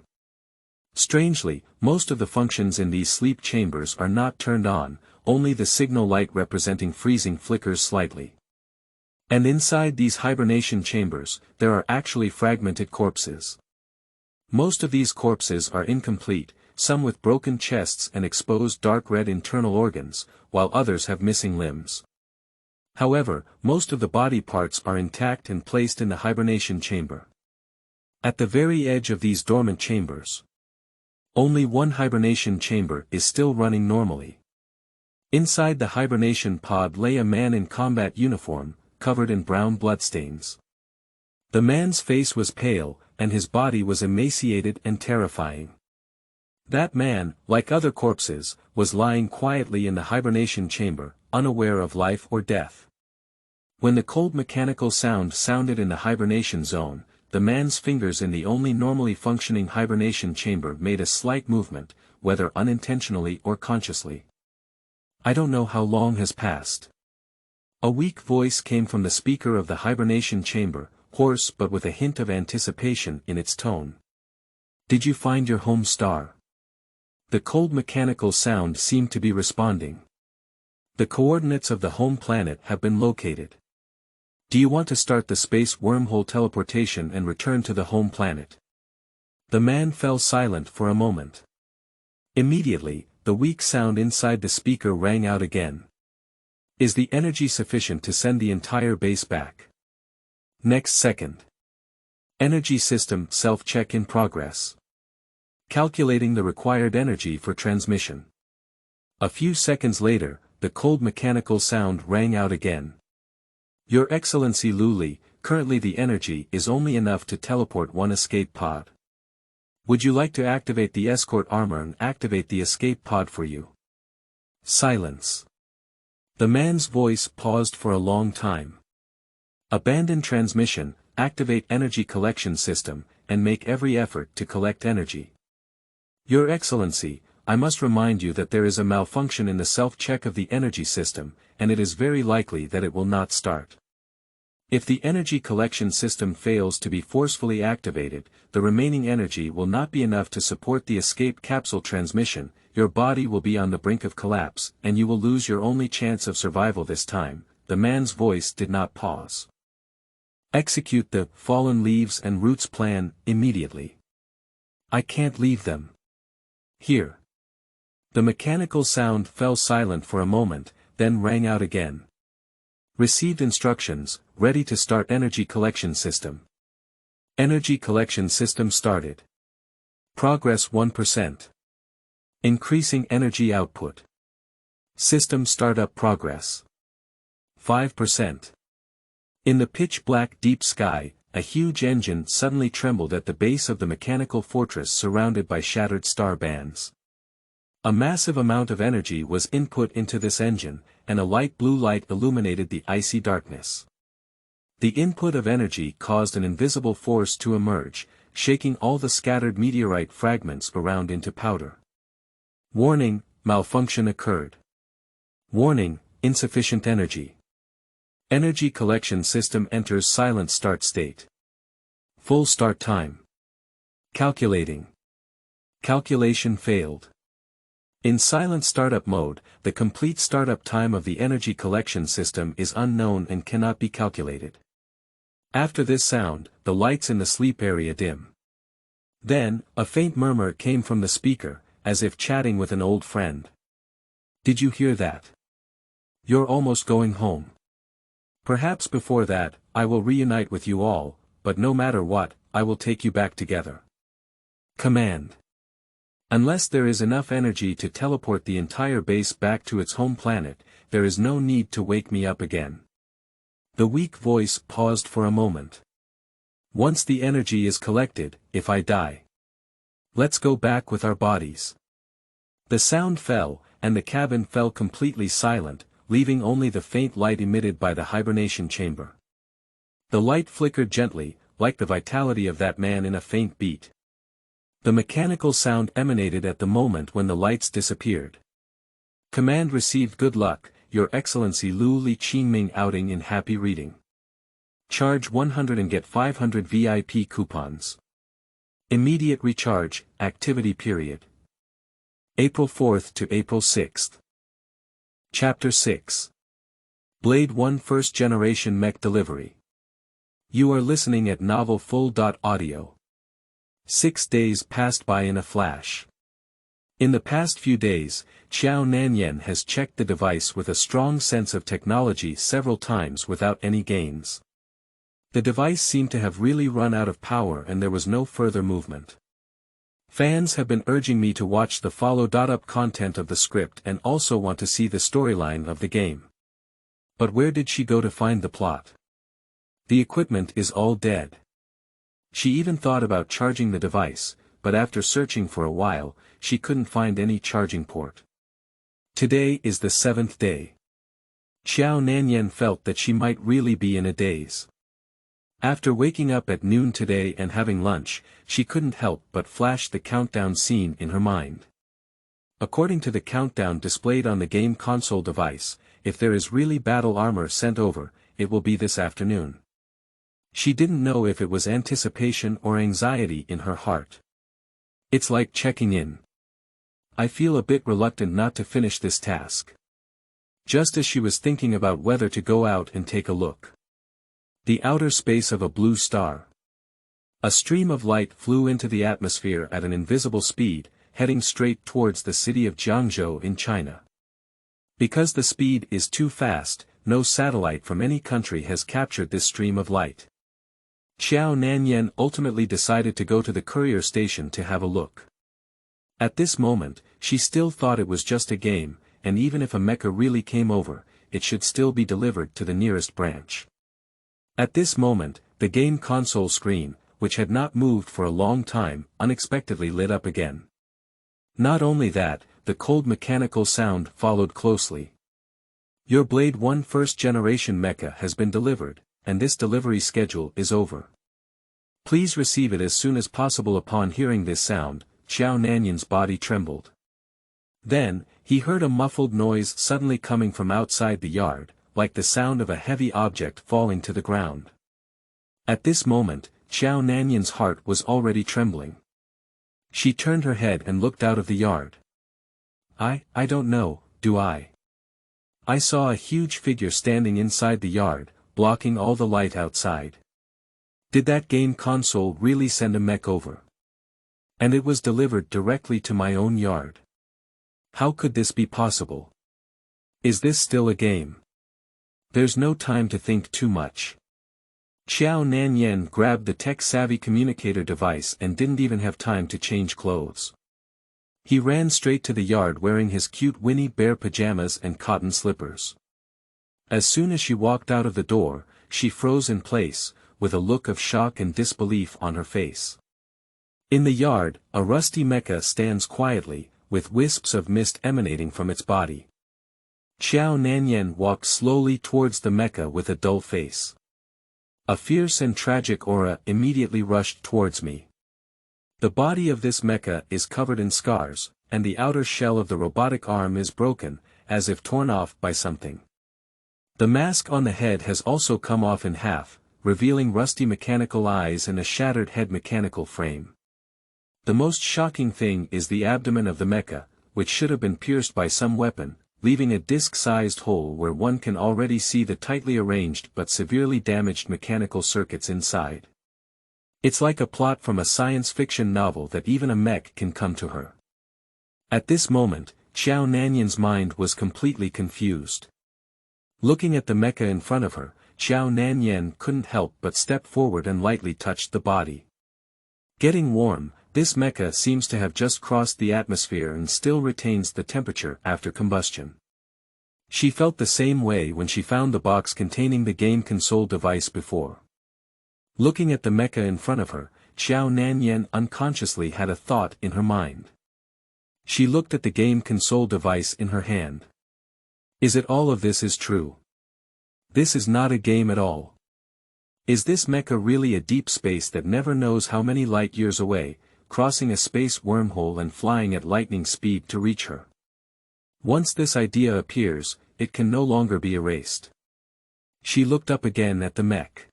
Strangely, most of the functions in these sleep chambers are not turned on, only the signal light representing freezing flickers slightly. And inside these hibernation chambers, there are actually fragmented corpses. Most of these corpses are incomplete, some with broken chests and exposed dark red internal organs, while others have missing limbs. However, most of the body parts are intact and placed in the hibernation chamber. At the very edge of these dormant chambers, only one hibernation chamber is still running normally. Inside the hibernation pod lay a man in combat uniform, covered in brown bloodstains. The man's face was pale, and his body was emaciated and terrifying. That man, like other corpses, was lying quietly in the hibernation chamber, unaware of life or death. When the cold mechanical sound sounded in the hibernation zone, the man's fingers in the only normally functioning hibernation chamber made a slight movement, whether unintentionally or consciously. I don't know how long has passed. A weak voice came from the speaker of the hibernation chamber, hoarse but with a hint of anticipation in its tone. Did you find your home star? The cold mechanical sound seemed to be responding. The coordinates of the home planet have been located. Do you want to start the space wormhole teleportation and return to the home planet? The man fell silent for a moment. Immediately, the weak sound inside the speaker rang out again. Is the energy sufficient to send the entire base back? Next second. Energy system self-check in progress. Calculating the required energy for transmission. A few seconds later, the cold mechanical sound rang out again. Your Excellency Luli, currently the energy is only enough to teleport one escape pod. Would you like to activate the escort armor and activate the escape pod for you? Silence. The man's voice paused for a long time. Abandon transmission, activate energy collection system, and make every effort to collect energy. Your Excellency, I must remind you that there is a malfunction in the self-check of the energy system, and it is very likely that it will not start. If the energy collection system fails to be forcefully activated, the remaining energy will not be enough to support the escape capsule transmission, your body will be on the brink of collapse, and you will lose your only chance of survival this time. The man's voice did not pause. Execute the fallen leaves and roots plan immediately. I can't leave them here. The mechanical sound fell silent for a moment, then rang out again. Received instructions, ready to start energy collection system. Energy collection system started. Progress 1%. Increasing energy output. System startup progress. 5%. In the pitch-black deep sky, a huge engine suddenly trembled at the base of the mechanical fortress surrounded by shattered star bands. A massive amount of energy was input into this engine, and a light blue light illuminated the icy darkness. The input of energy caused an invisible force to emerge, shaking all the scattered meteorite fragments around into powder. Warning, malfunction occurred. Warning, insufficient energy. Energy collection system enters silent start state. Full start time. Calculating. Calculation failed. In silent startup mode, the complete startup time of the energy collection system is unknown and cannot be calculated. After this sound, the lights in the sleep area dim. Then, a faint murmur came from the speaker, as if chatting with an old friend. Did you hear that? You're almost going home. Perhaps before that, I will reunite with you all, but no matter what, I will take you back together. Command. Unless there is enough energy to teleport the entire base back to its home planet, there is no need to wake me up again. The weak voice paused for a moment. Once the energy is collected, if I die, let's go back with our bodies. The sound fell, and the cabin fell completely silent, leaving only the faint light emitted by the hibernation chamber. The light flickered gently, like the vitality of that man in a faint beat. The mechanical sound emanated at the moment when the lights disappeared. Command received. Good luck, Your Excellency. Lu Li Qingming outing in happy reading. Charge 100 and get 500 VIP coupons. Immediate recharge, activity period. April 4th to April 6th. Chapter 6. Blade 1 First Generation Mech Delivery. You are listening at Novel Full.audio. 6 days passed by in a flash. In the past few days, Qiao Nanyan has checked the device with a strong sense of technology several times without any gains. The device seemed to have really run out of power and there was no further movement. Fans have been urging me to watch the follow-up content of the script and also want to see the storyline of the game. But where did she go to find the plot? The equipment is all dead. She even thought about charging the device, but after searching for a while, she couldn't find any charging port. Today is the 7th day. Qiao Nanyan felt that she might really be in a daze. After waking up at noon today and having lunch, she couldn't help but flash the countdown scene in her mind. According to the countdown displayed on the game console device, if there is really battle armor sent over, it will be this afternoon. She didn't know if it was anticipation or anxiety in her heart. It's like checking in. I feel a bit reluctant not to finish this task. Just as she was thinking about whether to go out and take a look. The outer space of a blue star. A stream of light flew into the atmosphere at an invisible speed, heading straight towards the city of Jiangzhou in China. Because the speed is too fast, no satellite from any country has captured this stream of light. Qiao Nanyan ultimately decided to go to the courier station to have a look. At this moment, she still thought it was just a game, and even if a mecha really came over, it should still be delivered to the nearest branch. At this moment, the game console screen, which had not moved for a long time, unexpectedly lit up again. Not only that, the cold mechanical sound followed closely. Your Blade 1 First Generation Mecha has been delivered, and this delivery schedule is over. Please receive it as soon as possible. Upon hearing this sound, Qiao Nanyan's body trembled. Then, he heard a muffled noise suddenly coming from outside the yard, like the sound of a heavy object falling to the ground. At this moment, Qiao Nanyan's heart was already trembling. She turned her head and looked out of the yard. I don't know, do I? I saw a huge figure standing inside the yard, blocking all the light outside. Did that game console really send a mech over? And it was delivered directly to my own yard. How could this be possible? Is this still a game? There's no time to think too much. Qiao Nanyan grabbed the tech-savvy communicator device and didn't even have time to change clothes. He ran straight to the yard wearing his cute Winnie Bear pajamas and cotton slippers. As soon as she walked out of the door, she froze in place, with a look of shock and disbelief on her face. In the yard, a rusty mecha stands quietly, with wisps of mist emanating from its body. Qiao Nanyan walked slowly towards the mecha with a dull face. A fierce and tragic aura immediately rushed towards me. The body of this mecha is covered in scars, and the outer shell of the robotic arm is broken, as if torn off by something. The mask on the head has also come off in half, revealing rusty mechanical eyes and a shattered head mechanical frame. The most shocking thing is the abdomen of the mecha, which should have been pierced by some weapon, leaving a disc-sized hole where one can already see the tightly arranged but severely damaged mechanical circuits inside. It's like a plot from a science fiction novel that even a mech can come to her. At this moment, Qiao Nanyan's mind was completely confused. Looking at the mecha in front of her, Qiao Nanyan couldn't help but step forward and lightly touched the body. Getting warm, this mecha seems to have just crossed the atmosphere and still retains the temperature after combustion. She felt the same way when she found the box containing the game console device before. Looking at the mecha in front of her, Qiao Nanyan unconsciously had a thought in her mind. She looked at the game console device in her hand. Is it all of this is true? This is not a game at all. Is this mecha really a deep space that never knows how many light years away, crossing a space wormhole and flying at lightning speed to reach her? Once this idea appears, it can no longer be erased. She looked up again at the mech.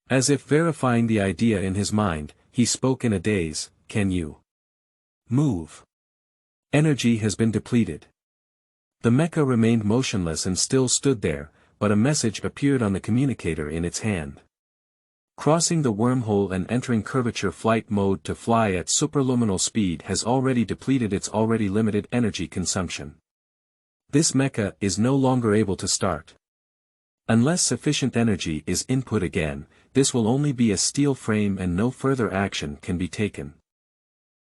As if verifying the idea in his mind, he spoke in a daze, "Can you move? Energy has been depleted." The mecha remained motionless and still stood there, but a message appeared on the communicator in its hand. Crossing the wormhole and entering curvature flight mode to fly at superluminal speed has already depleted its already limited energy consumption. This mecha is no longer able to start. Unless sufficient energy is input again, this will only be a steel frame and no further action can be taken.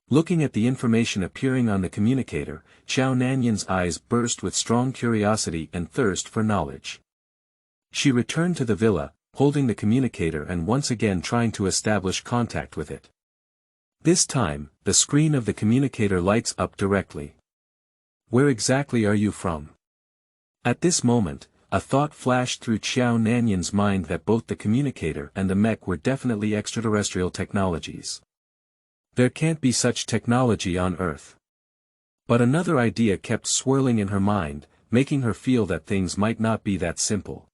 Looking at the information appearing on the communicator, Qiao Nanyan's eyes burst with strong curiosity and thirst for knowledge. She returned to the villa, holding the communicator and once again trying to establish contact with it. This time, the screen of the communicator lights up directly. "Where exactly are you from?" At this moment, a thought flashed through Qiao Nanyan's mind that both the communicator and the mech were definitely extraterrestrial technologies. There can't be such technology on Earth. But another idea kept swirling in her mind, making her feel that things might not be that simple.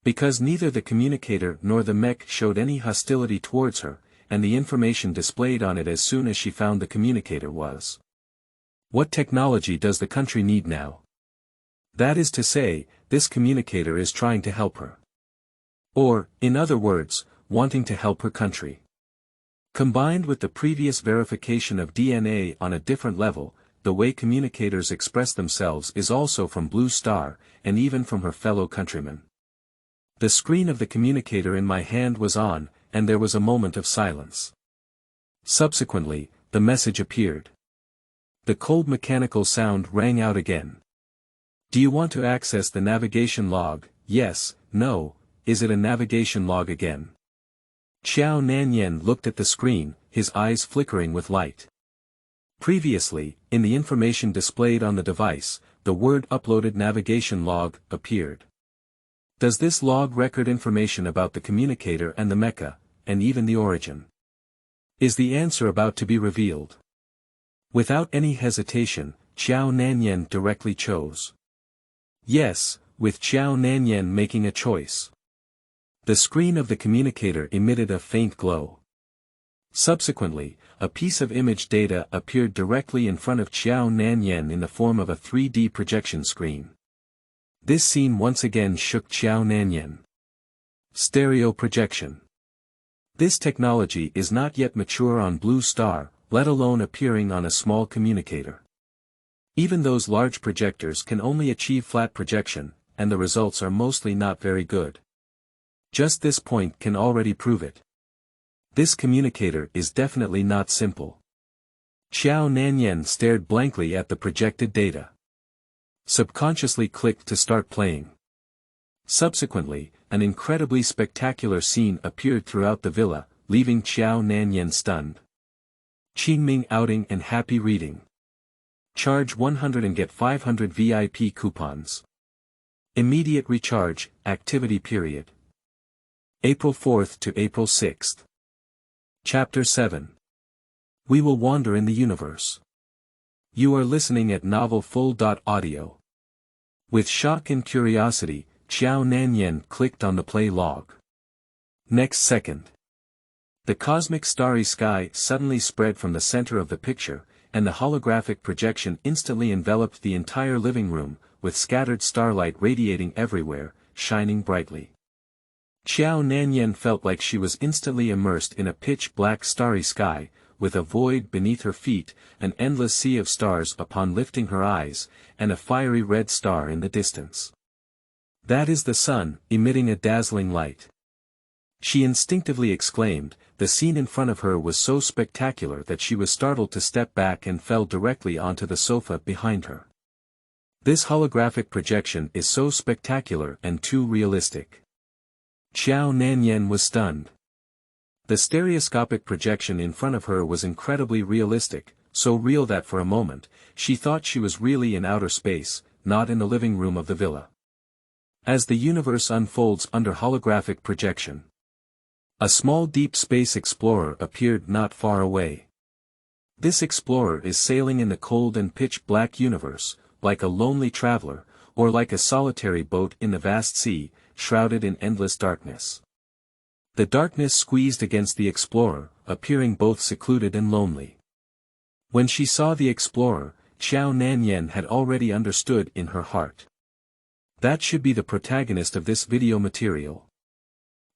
Because neither the communicator nor the mech showed any hostility towards her, and the information displayed on it as soon as she found the communicator was: "What technology does the country need now?" That is to say, this communicator is trying to help her. Or, in other words, wanting to help her country. Combined with the previous verification of DNA on a different level, the way communicators express themselves is also from Blue Star, and even from her fellow countrymen. The screen of the communicator in my hand was on, and there was a moment of silence. Subsequently, the message appeared. The cold mechanical sound rang out again. "Do you want to access the navigation log? Yes, no, is it a navigation log again?" Qiao Nanyan looked at the screen, his eyes flickering with light. Previously, in the information displayed on the device, the word "uploaded navigation log" appeared. Does this log record information about the communicator and the mecha, and even the origin? Is the answer about to be revealed? Without any hesitation, Qiao Nanyan directly chose yes, with Qiao Nanyan making a choice. The screen of the communicator emitted a faint glow. Subsequently, a piece of image data appeared directly in front of Qiao Nanyan in the form of a 3D projection screen. This scene once again shook Qiao Nanyan. Stereo projection. This technology is not yet mature on Blue Star, let alone appearing on a small communicator. Even those large projectors can only achieve flat projection, and the results are mostly not very good. Just this point can already prove it. This communicator is definitely not simple. Qiao Nanyan stared blankly at the projected data. Subconsciously clicked to start playing. Subsequently, an incredibly spectacular scene appeared throughout the villa, leaving Qiao Nanyan stunned. Qingming outing and happy reading. Charge 100 and get 500 VIP coupons. Immediate recharge, activity period. April 4th to April 6th. Chapter 7. We will wander in the universe. You are listening at novel full.audio. With shock and curiosity, Qiao Nanyan clicked on the play log. Next second. The cosmic starry sky suddenly spread from the center of the picture, and the holographic projection instantly enveloped the entire living room, with scattered starlight radiating everywhere, shining brightly. Qiao Nanyan felt like she was instantly immersed in a pitch-black starry sky, with a void beneath her feet, an endless sea of stars upon lifting her eyes, and a fiery red star in the distance. That is the sun, emitting a dazzling light. She instinctively exclaimed. The scene in front of her was so spectacular that she was startled to step back and fell directly onto the sofa behind her. This holographic projection is so spectacular and too realistic. Qiao Nanyan was stunned. The stereoscopic projection in front of her was incredibly realistic, so real that for a moment, she thought she was really in outer space, not in the living room of the villa. As the universe unfolds under holographic projection. A small deep space explorer appeared not far away. This explorer is sailing in the cold and pitch-black universe, like a lonely traveler, or like a solitary boat in the vast sea, shrouded in endless darkness. The darkness squeezed against the explorer, appearing both secluded and lonely. When she saw the explorer, Qiao Nanyan had already understood in her heart. That should be the protagonist of this video material.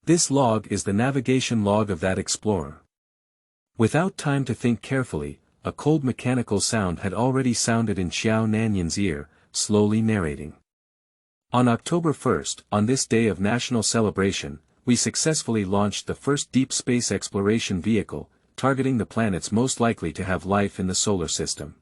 This log is the navigation log of that explorer. Without time to think carefully, a cold mechanical sound had already sounded in Qiao Nanyan's ear, slowly narrating. On October 1st, on this day of national celebration, we successfully launched the first deep space exploration vehicle, targeting the planets most likely to have life in the solar system.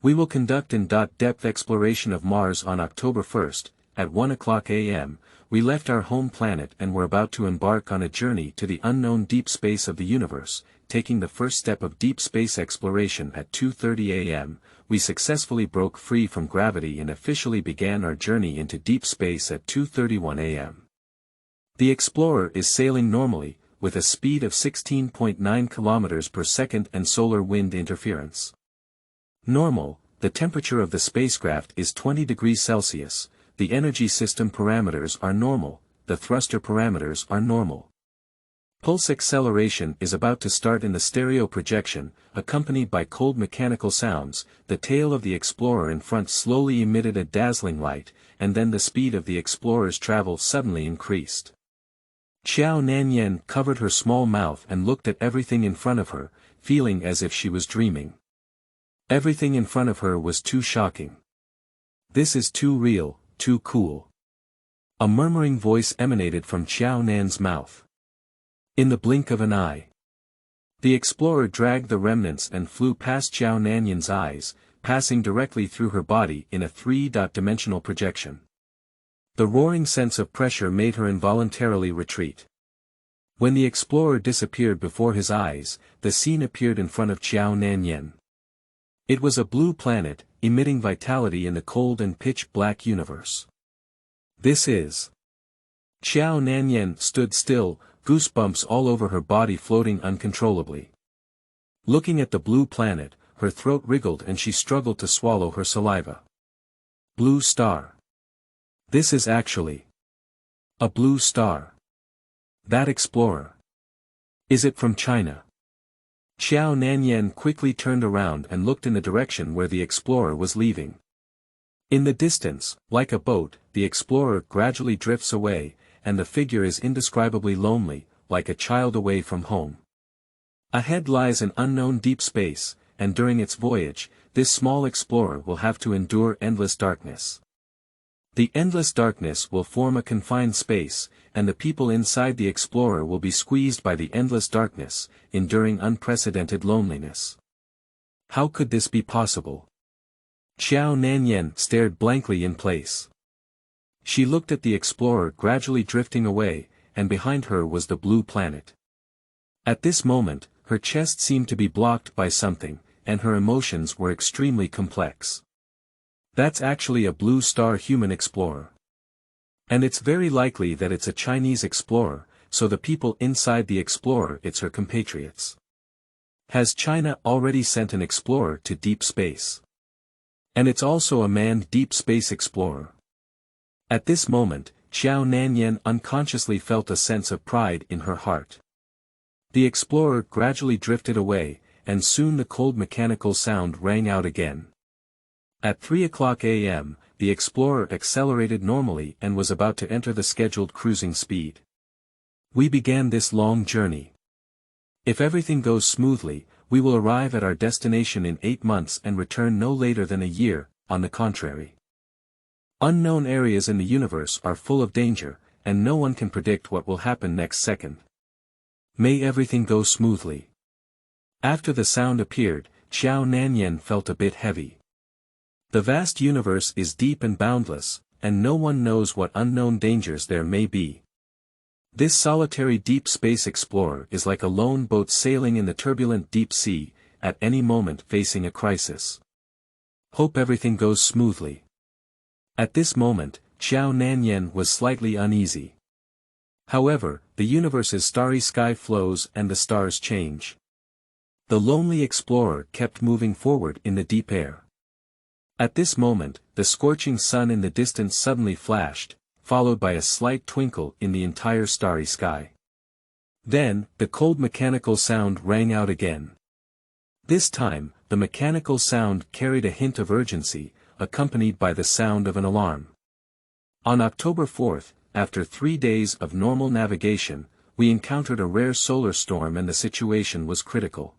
We will conduct in-depth exploration of Mars on October 1st, at 1:00 a.m., we left our home planet and were about to embark on a journey to the unknown deep space of the universe, taking the first step of deep space exploration at 2:30 a.m., we successfully broke free from gravity and officially began our journey into deep space at 2:31 a.m. The explorer is sailing normally, with a speed of 16.9 kilometers per second and solar wind interference. Normal, the temperature of the spacecraft is 20 degrees Celsius, the energy system parameters are normal, the thruster parameters are normal. Pulse acceleration is about to start in the stereo projection, accompanied by cold mechanical sounds. The tail of the explorer in front slowly emitted a dazzling light, and then the speed of the explorer's travel suddenly increased. Qiao Nanyan covered her small mouth and looked at everything in front of her, feeling as if she was dreaming. Everything in front of her was too shocking. This is too real, too cool. A murmuring voice emanated from Qiao Nan's mouth. In the blink of an eye. The explorer dragged the remnants and flew past Qiao Nanyan's eyes, passing directly through her body in a three-dimensional projection. The roaring sense of pressure made her involuntarily retreat. When the explorer disappeared before his eyes, the scene appeared in front of Qiao Nanyan. It was a blue planet, emitting vitality in the cold and pitch-black universe. This is. Qiao Nanyan stood still, goosebumps all over her body floating uncontrollably. Looking at the blue planet, her throat wriggled and she struggled to swallow her saliva. Blue star. This is actually a blue star. That explorer. Is it from China? Qiao Nanyan quickly turned around and looked in the direction where the explorer was leaving. In the distance, like a boat, the explorer gradually drifts away, and the figure is indescribably lonely, like a child away from home. Ahead lies an unknown deep space, and during its voyage, this small explorer will have to endure endless darkness. The endless darkness will form a confined space, and the people inside the explorer will be squeezed by the endless darkness, enduring unprecedented loneliness. How could this be possible? Qiao Nanyan stared blankly in place. She looked at the explorer gradually drifting away, and behind her was the blue planet. At this moment, her chest seemed to be blocked by something, and her emotions were extremely complex. That's actually a blue star human explorer. And it's very likely that it's a Chinese explorer, so the people inside the explorer it's her compatriots. Has China already sent an explorer to deep space? And it's also a manned deep space explorer. At this moment, Qiao Nanyan unconsciously felt a sense of pride in her heart. The explorer gradually drifted away, and soon the cold mechanical sound rang out again. At 3:00 a.m., the explorer accelerated normally and was about to enter the scheduled cruising speed. We began this long journey. If everything goes smoothly, we will arrive at our destination in 8 months and return no later than a year. On the contrary. Unknown areas in the universe are full of danger, and no one can predict what will happen next second. May everything go smoothly. After the sound appeared, Qiao Nanyan felt a bit heavy. The vast universe is deep and boundless, and no one knows what unknown dangers there may be. This solitary deep space explorer is like a lone boat sailing in the turbulent deep sea, at any moment facing a crisis. Hope everything goes smoothly. At this moment, Qiao Nanyan was slightly uneasy. However, the universe's starry sky flows and the stars change. The lonely explorer kept moving forward in the deep air. At this moment, the scorching sun in the distance suddenly flashed, followed by a slight twinkle in the entire starry sky. Then, the cold mechanical sound rang out again. This time, the mechanical sound carried a hint of urgency, accompanied by the sound of an alarm. On October 4th, after 3 days of normal navigation, we encountered a rare solar storm and the situation was critical.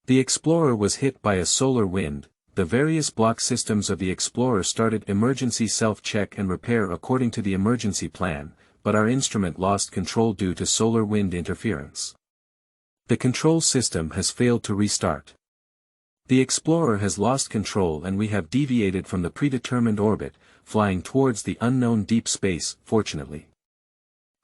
The explorer was hit by a solar wind. The various block systems of the explorer started emergency self-check and repair according to the emergency plan, but our instrument lost control due to solar wind interference. The control system has failed to restart. The explorer has lost control and we have deviated from the predetermined orbit, flying towards the unknown deep space, fortunately.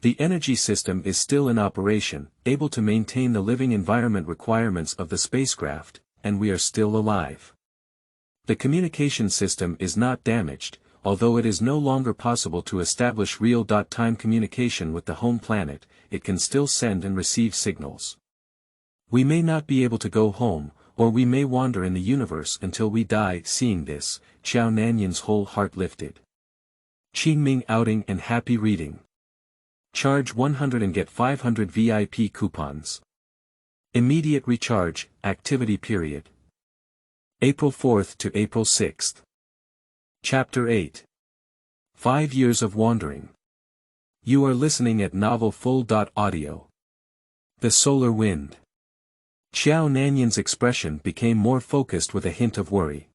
The energy system is still in operation, able to maintain the living environment requirements of the spacecraft, and we are still alive. The communication system is not damaged, although it is no longer possible to establish real-time communication with the home planet, it can still send and receive signals. We may not be able to go home, or we may wander in the universe until we die. Seeing this, Qiao Nanyan's whole heart lifted. Qingming outing and happy reading. Charge 100 and get 500 VIP coupons. Immediate recharge, activity period. April 4th to April 6th. Chapter 8. 5 Years of Wandering. You are listening at novelfull.audio. The Solar Wind. Qiao Nanyan's expression became more focused with a hint of worry.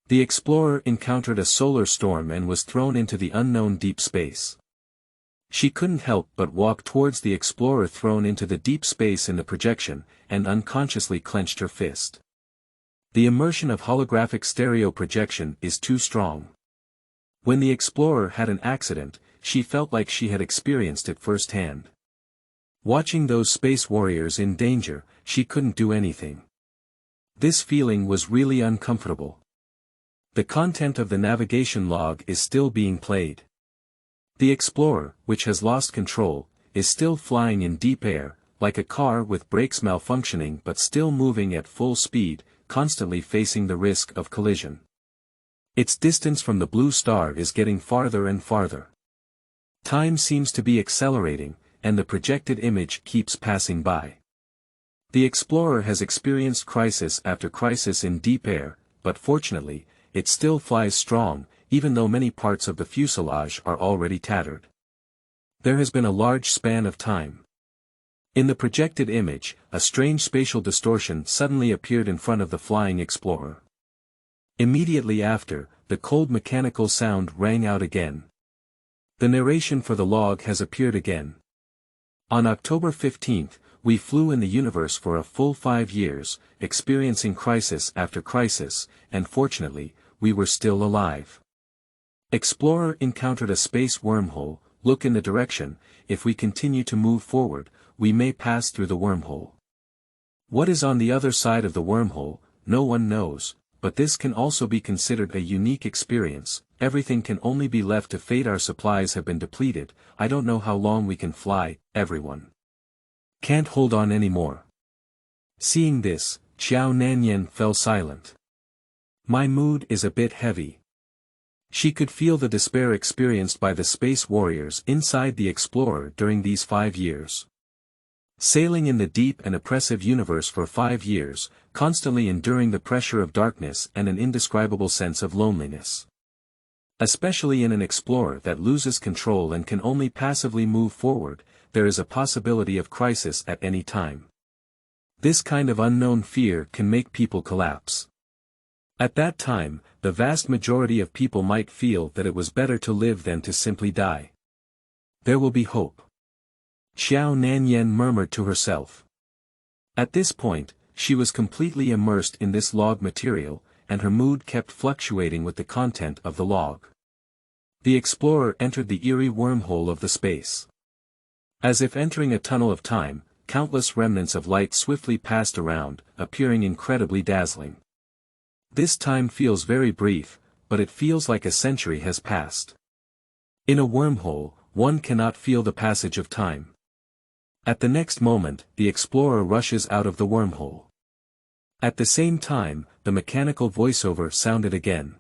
The explorer encountered a solar storm and was thrown into the unknown deep space. She couldn't help but walk towards the explorer thrown into the deep space in the projection, and unconsciously clenched her fist. The immersion of holographic stereo projection is too strong. When the explorer had an accident, she felt like she had experienced it firsthand. Watching those space warriors in danger, she couldn't do anything. This feeling was really uncomfortable. The content of the navigation log is still being played. The explorer, which has lost control, is still flying in deep air, like a car with brakes malfunctioning but still moving at full speed, constantly facing the risk of collision. Its distance from the blue star is getting farther and farther. Time seems to be accelerating, and the projected image keeps passing by. The explorer has experienced crisis after crisis in deep air, but fortunately, it still flies strong, even though many parts of the fuselage are already tattered. There has been a large span of time. In the projected image, a strange spatial distortion suddenly appeared in front of the flying explorer. Immediately after, the cold mechanical sound rang out again. The narration for the log has appeared again. On October 15th, we flew in the universe for a full 5 years, experiencing crisis after crisis, and fortunately, we were still alive. Explorer encountered a space wormhole. Look in the direction. If we continue to move forward, we may pass through the wormhole. What is on the other side of the wormhole, no one knows, but this can also be considered a unique experience. Everything can only be left to fate. Our supplies have been depleted. I don't know how long we can fly. Everyone can't hold on anymore. Seeing this, Qiao Nanyan fell silent. My mood is a bit heavy. She could feel the despair experienced by the space warriors inside the Explorer during these 5 years. Sailing in the deep and oppressive universe for 5 years, constantly enduring the pressure of darkness and an indescribable sense of loneliness. Especially in an explorer that loses control and can only passively move forward, there is a possibility of crisis at any time. This kind of unknown fear can make people collapse. At that time, the vast majority of people might feel that it was better to live than to simply die. There will be hope. Qiao Nanyan murmured to herself. At this point, she was completely immersed in this log material, and her mood kept fluctuating with the content of the log. The explorer entered the eerie wormhole of the space. As if entering a tunnel of time, countless remnants of light swiftly passed around, appearing incredibly dazzling. This time feels very brief, but it feels like a century has passed. In a wormhole, one cannot feel the passage of time. At the next moment, the explorer rushes out of the wormhole. At the same time, the mechanical voiceover sounded again.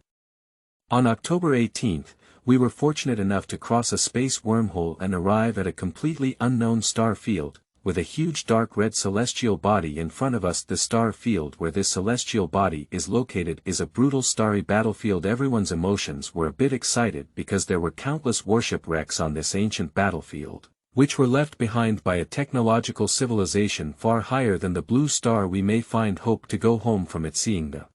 On October 18th, we were fortunate enough to cross a space wormhole and arrive at a completely unknown star field, with a huge dark red celestial body in front of us. The star field where this celestial body is located is a brutal starry battlefield. Everyone's emotions were a bit excited because there were countless warship wrecks on this ancient battlefield, which were left behind by a technological civilization far higher than the blue star. We may find hope to go home from it. Seeing the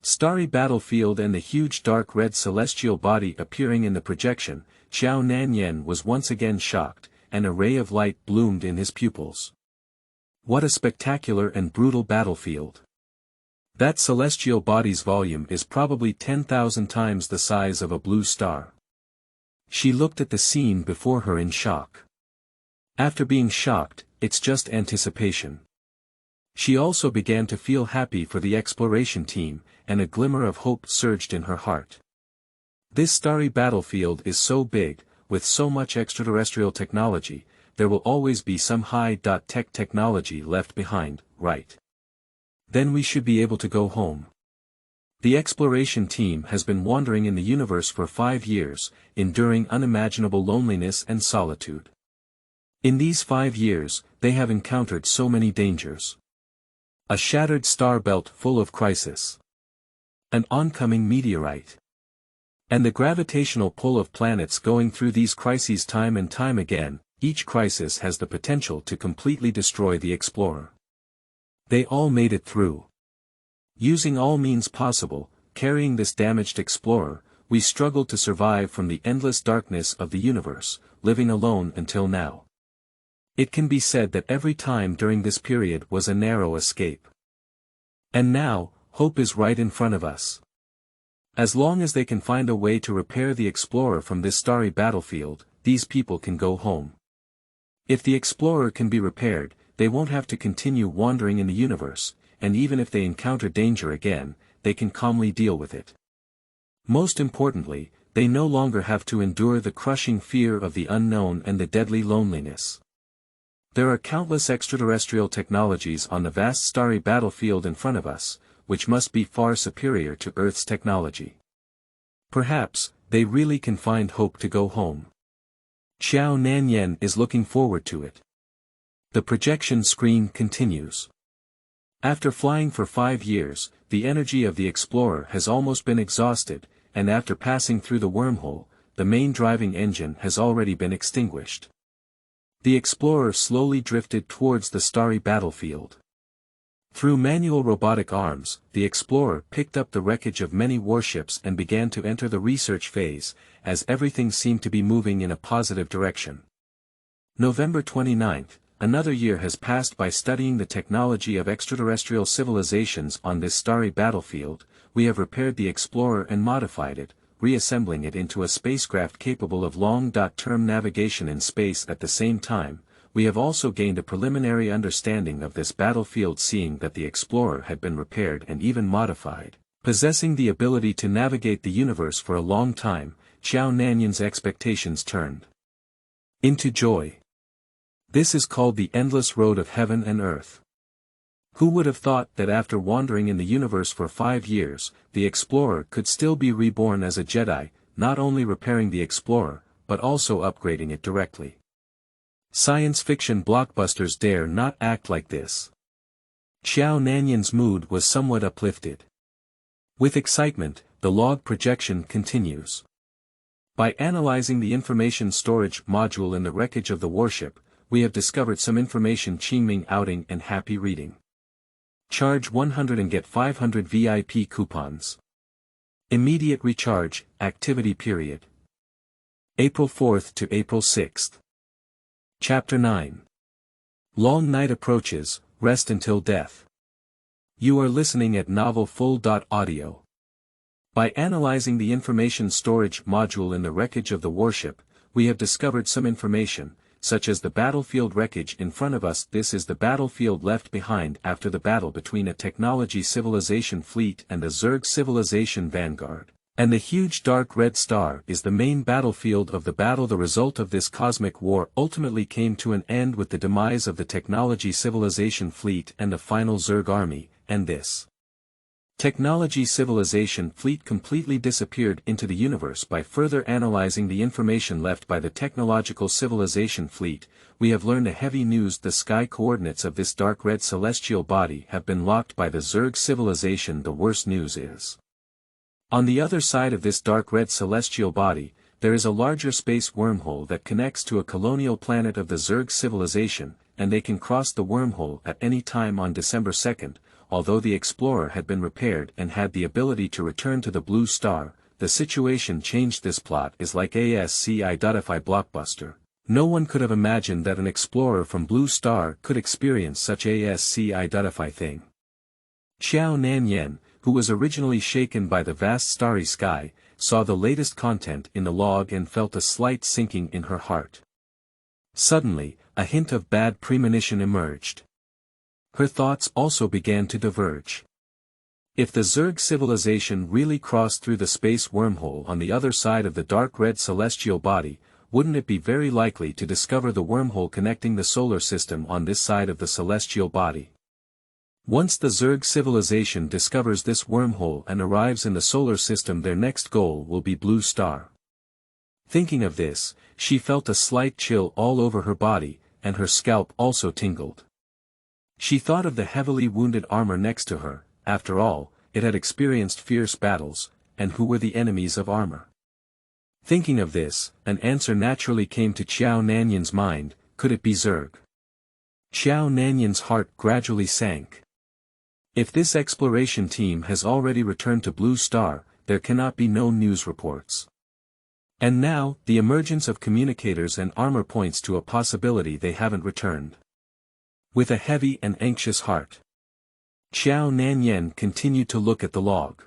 starry battlefield and the huge dark red celestial body appearing in the projection, Qiao Nanyan was once again shocked, and a ray of light bloomed in his pupils. What a spectacular and brutal battlefield! That celestial body's volume is probably 10,000 times the size of a blue star. She looked at the scene before her in shock. After being shocked, it's just anticipation. She also began to feel happy for the exploration team, and a glimmer of hope surged in her heart. This starry battlefield is so big, with so much extraterrestrial technology, there will always be some high-tech technology left behind, right? Then we should be able to go home. The exploration team has been wandering in the universe for 5 years, enduring unimaginable loneliness and solitude. In these 5 years, they have encountered so many dangers. A shattered star belt full of crisis. An oncoming meteorite. And the gravitational pull of planets going through these crises time and time again. Each crisis has the potential to completely destroy the explorer. They all made it through. Using all means possible, carrying this damaged explorer, we struggled to survive from the endless darkness of the universe, living alone until now. It can be said that every time during this period was a narrow escape. And now, hope is right in front of us. As long as they can find a way to repair the explorer from this starry battlefield, these people can go home. If the explorer can be repaired, they won't have to continue wandering in the universe, and even if they encounter danger again, they can calmly deal with it. Most importantly, they no longer have to endure the crushing fear of the unknown and the deadly loneliness. There are countless extraterrestrial technologies on the vast starry battlefield in front of us, which must be far superior to Earth's technology. Perhaps, they really can find hope to go home. Qiao Nanyan is looking forward to it. The projection screen continues. After flying for 5 years, the energy of the explorer has almost been exhausted, and after passing through the wormhole, the main driving engine has already been extinguished. The explorer slowly drifted towards the starry battlefield. Through manual robotic arms, the explorer picked up the wreckage of many warships and began to enter the research phase, as everything seemed to be moving in a positive direction. November 29, another year has passed by studying the technology of extraterrestrial civilizations on this starry battlefield. We have repaired the explorer and modified it, reassembling it into a spacecraft capable of long-term navigation in space at the same time. We have also gained a preliminary understanding of this battlefield, seeing that the explorer had been repaired and even modified, possessing the ability to navigate the universe for a long time. Qiao Nanyan's expectations turned into joy. This is called the endless road of heaven and earth. Who would have thought that after wandering in the universe for 5 years, the explorer could still be reborn as a Jedi, not only repairing the explorer, but also upgrading it directly. Science fiction blockbusters dare not act like this. Qiao Nanyan's mood was somewhat uplifted. With excitement, the log projection continues. By analyzing the information storage module in the wreckage of the warship, we have discovered some information. Qingming outing and happy reading. Charge 100 and get 500 VIP coupons. Immediate recharge, activity period. April 4th to April 6th. Chapter 9. Long night approaches, rest until death. You are listening at novel full.audio. By analyzing the information storage module in the wreckage of the warship, we have discovered some information, such as the battlefield wreckage in front of us. This is the battlefield left behind after the battle between a technology civilization fleet and a Zerg civilization vanguard. And the huge dark red star is the main battlefield of the battle. The result of this cosmic war ultimately came to an end with the demise of the technology civilization fleet and the final Zerg army, and this technology civilization fleet completely disappeared into the universe. By further analyzing the information left by the technological civilization fleet, we have learned a heavy news. The sky coordinates of this dark red celestial body have been locked by the Zerg civilization. The worst news is, on the other side of this dark red celestial body, there is a larger space wormhole that connects to a colonial planet of the Zerg civilization, and they can cross the wormhole at any time. On December 2nd, although the explorer had been repaired and had the ability to return to the blue star, the situation changed. This plot is like a sci-fi blockbuster. No one could have imagined that an explorer from Blue Star could experience such a sci-fi thing. Qiao Nanyan, who was originally shaken by the vast starry sky, saw the latest content in the log and felt a slight sinking in her heart. Suddenly, a hint of bad premonition emerged. Her thoughts also began to diverge. If the Zerg civilization really crossed through the space wormhole on the other side of the dark red celestial body, wouldn't it be very likely to discover the wormhole connecting the solar system on this side of the celestial body? Once the Zerg civilization discovers this wormhole and arrives in the solar system, their next goal will be Blue Star. Thinking of this, she felt a slight chill all over her body, and her scalp also tingled. She thought of the heavily wounded armor next to her. After all, it had experienced fierce battles, and who were the enemies of armor? Thinking of this, an answer naturally came to Qiao Nanyan's mind. Could it be Zerg? Qiao Nanyan's heart gradually sank. If this exploration team has already returned to Blue Star, there cannot be no news reports. And now, the emergence of communicators and armor points to a possibility they haven't returned. With a heavy and anxious heart, Qiao Nanyan continued to look at the log.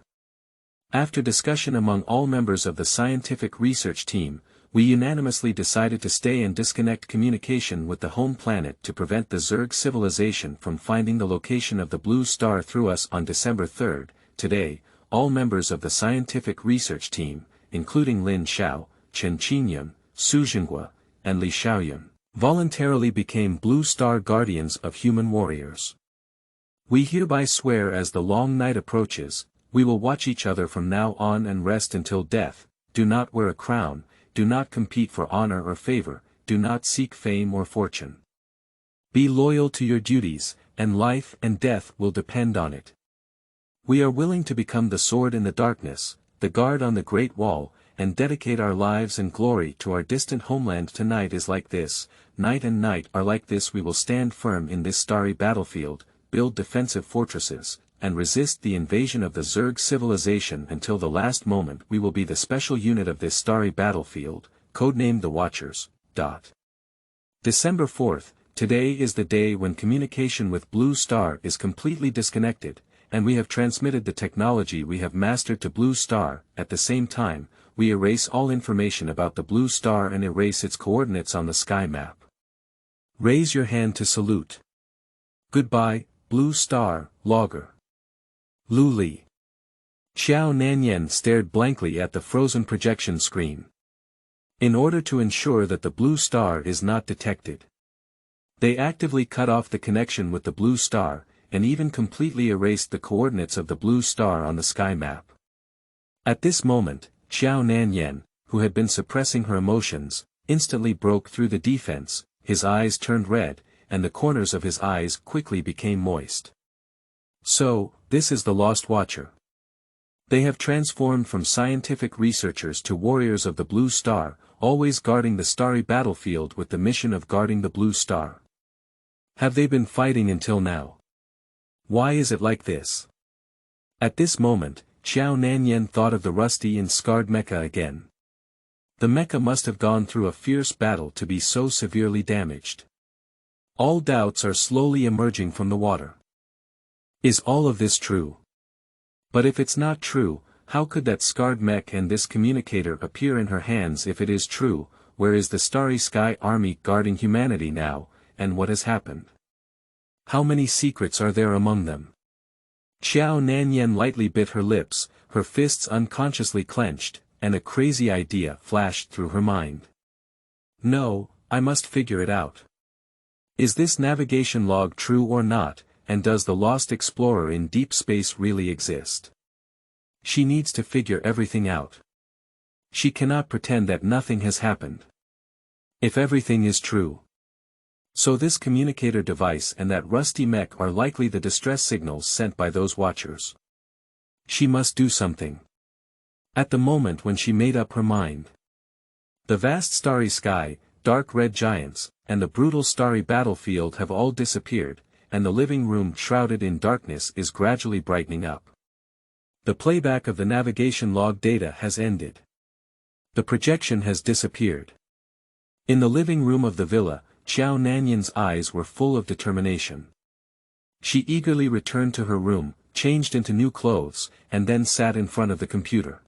After discussion among all members of the scientific research team, we unanimously decided to stay and disconnect communication with the home planet to prevent the Zerg civilization from finding the location of the Blue Star through us. On December 3rd, today, all members of the scientific research team, including Lin Xiao, Chen Qingyun, Su Jinghua, and Li Xiaoyun, voluntarily became Blue Star Guardians of Human Warriors. We hereby swear, as the long night approaches, we will watch each other from now on and rest until death. Do not wear a crown, do not compete for honor or favor, do not seek fame or fortune. Be loyal to your duties, and life and death will depend on it. We are willing to become the sword in the darkness, the guard on the Great Wall, and dedicate our lives and glory to our distant homeland. Tonight is like this, night and night are like this. We will stand firm in this starry battlefield, build defensive fortresses, and resist the invasion of the Zerg civilization until the last moment. We will be the special unit of this starry battlefield, codenamed the Watchers. December 4th, today is the day when communication with Blue Star is completely disconnected, and we have transmitted the technology we have mastered to Blue Star. At the same time, we erase all information about the Blue Star and erase its coordinates on the sky map. Raise your hand to salute. Goodbye, Blue Star, logger. Lu Li. Qiao Nanyan stared blankly at the frozen projection screen. In order to ensure that the Blue Star is not detected, they actively cut off the connection with the Blue Star, and even completely erased the coordinates of the Blue Star on the sky map. At this moment, Qiao Nanyan, who had been suppressing her emotions, instantly broke through the defense. His eyes turned red, and the corners of his eyes quickly became moist. So, this is the Lost Watcher. They have transformed from scientific researchers to warriors of the Blue Star, always guarding the starry battlefield with the mission of guarding the Blue Star. Have they been fighting until now? Why is it like this? At this moment, Qiao Nanyan thought of the rusty and scarred Mecha again. The Mecha must have gone through a fierce battle to be so severely damaged. All doubts are slowly emerging from the water. Is all of this true? But if it's not true, how could that scarred Mech and this communicator appear in her hands? If it is true, where is the Starry Sky Army guarding humanity now, and what has happened? How many secrets are there among them? Qiao Nanyan lightly bit her lips, her fists unconsciously clenched, and a crazy idea flashed through her mind. No, I must figure it out. Is this navigation log true or not, and does the lost explorer in deep space really exist? She needs to figure everything out. She cannot pretend that nothing has happened. If everything is true, so this communicator device and that rusty Mech are likely the distress signals sent by those watchers. She must do something. At the moment when she made up her mind, the vast starry sky, dark red giants, and the brutal starry battlefield have all disappeared, and the living room shrouded in darkness is gradually brightening up. The playback of the navigation log data has ended. The projection has disappeared. In the living room of the villa, Qiao Nanyan's eyes were full of determination. She eagerly returned to her room, changed into new clothes, and then sat in front of the computer.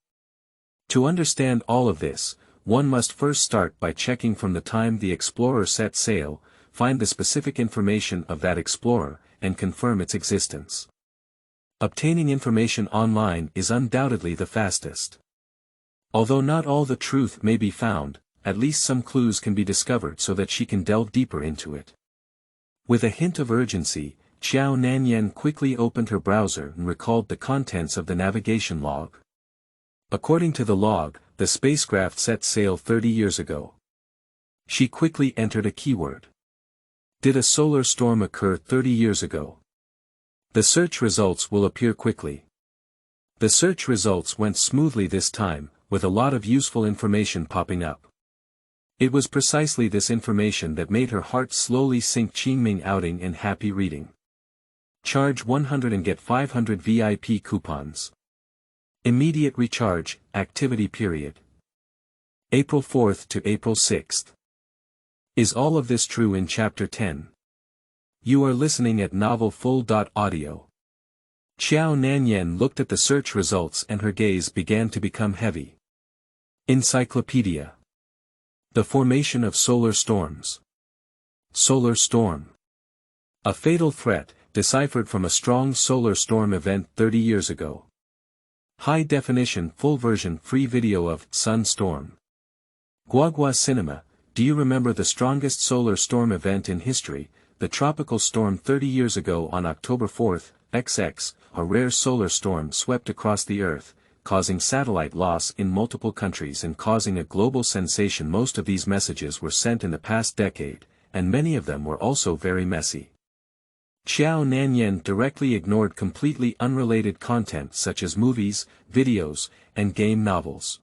To understand all of this, one must first start by checking from the time the explorer set sail, find the specific information of that explorer, and confirm its existence. Obtaining information online is undoubtedly the fastest. Although not all the truth may be found, at least some clues can be discovered so that she can delve deeper into it. With a hint of urgency, Qiao Nanyan quickly opened her browser and recalled the contents of the navigation log. According to the log, the spacecraft set sail 30 years ago. She quickly entered a keyword. Did a solar storm occur 30 years ago? The search results will appear quickly. The search results went smoothly this time, with a lot of useful information popping up. It was precisely this information that made her heart slowly sink. Qingming outing and happy reading. Charge 100 and get 500 VIP coupons. Immediate recharge, activity period. April 4th to April 6th. Is all of this true in Chapter 10? You are listening at novelfull.audio. Qiao Nanyan looked at the search results and her gaze began to become heavy. Encyclopedia. The formation of solar storms. Solar storm. A fatal threat, deciphered from a strong solar storm event 30 years ago. High definition full version free video of Sun Storm. Guagua Cinema. Do you remember the strongest solar storm event in history, the tropical storm 30 years ago on October 4th, XX, a rare solar storm swept across the Earth, causing satellite loss in multiple countries and causing a global sensation. Most of these messages were sent in the past decade, and many of them were also very messy. Qiao Nanyan directly ignored completely unrelated content such as movies, videos, and game novels.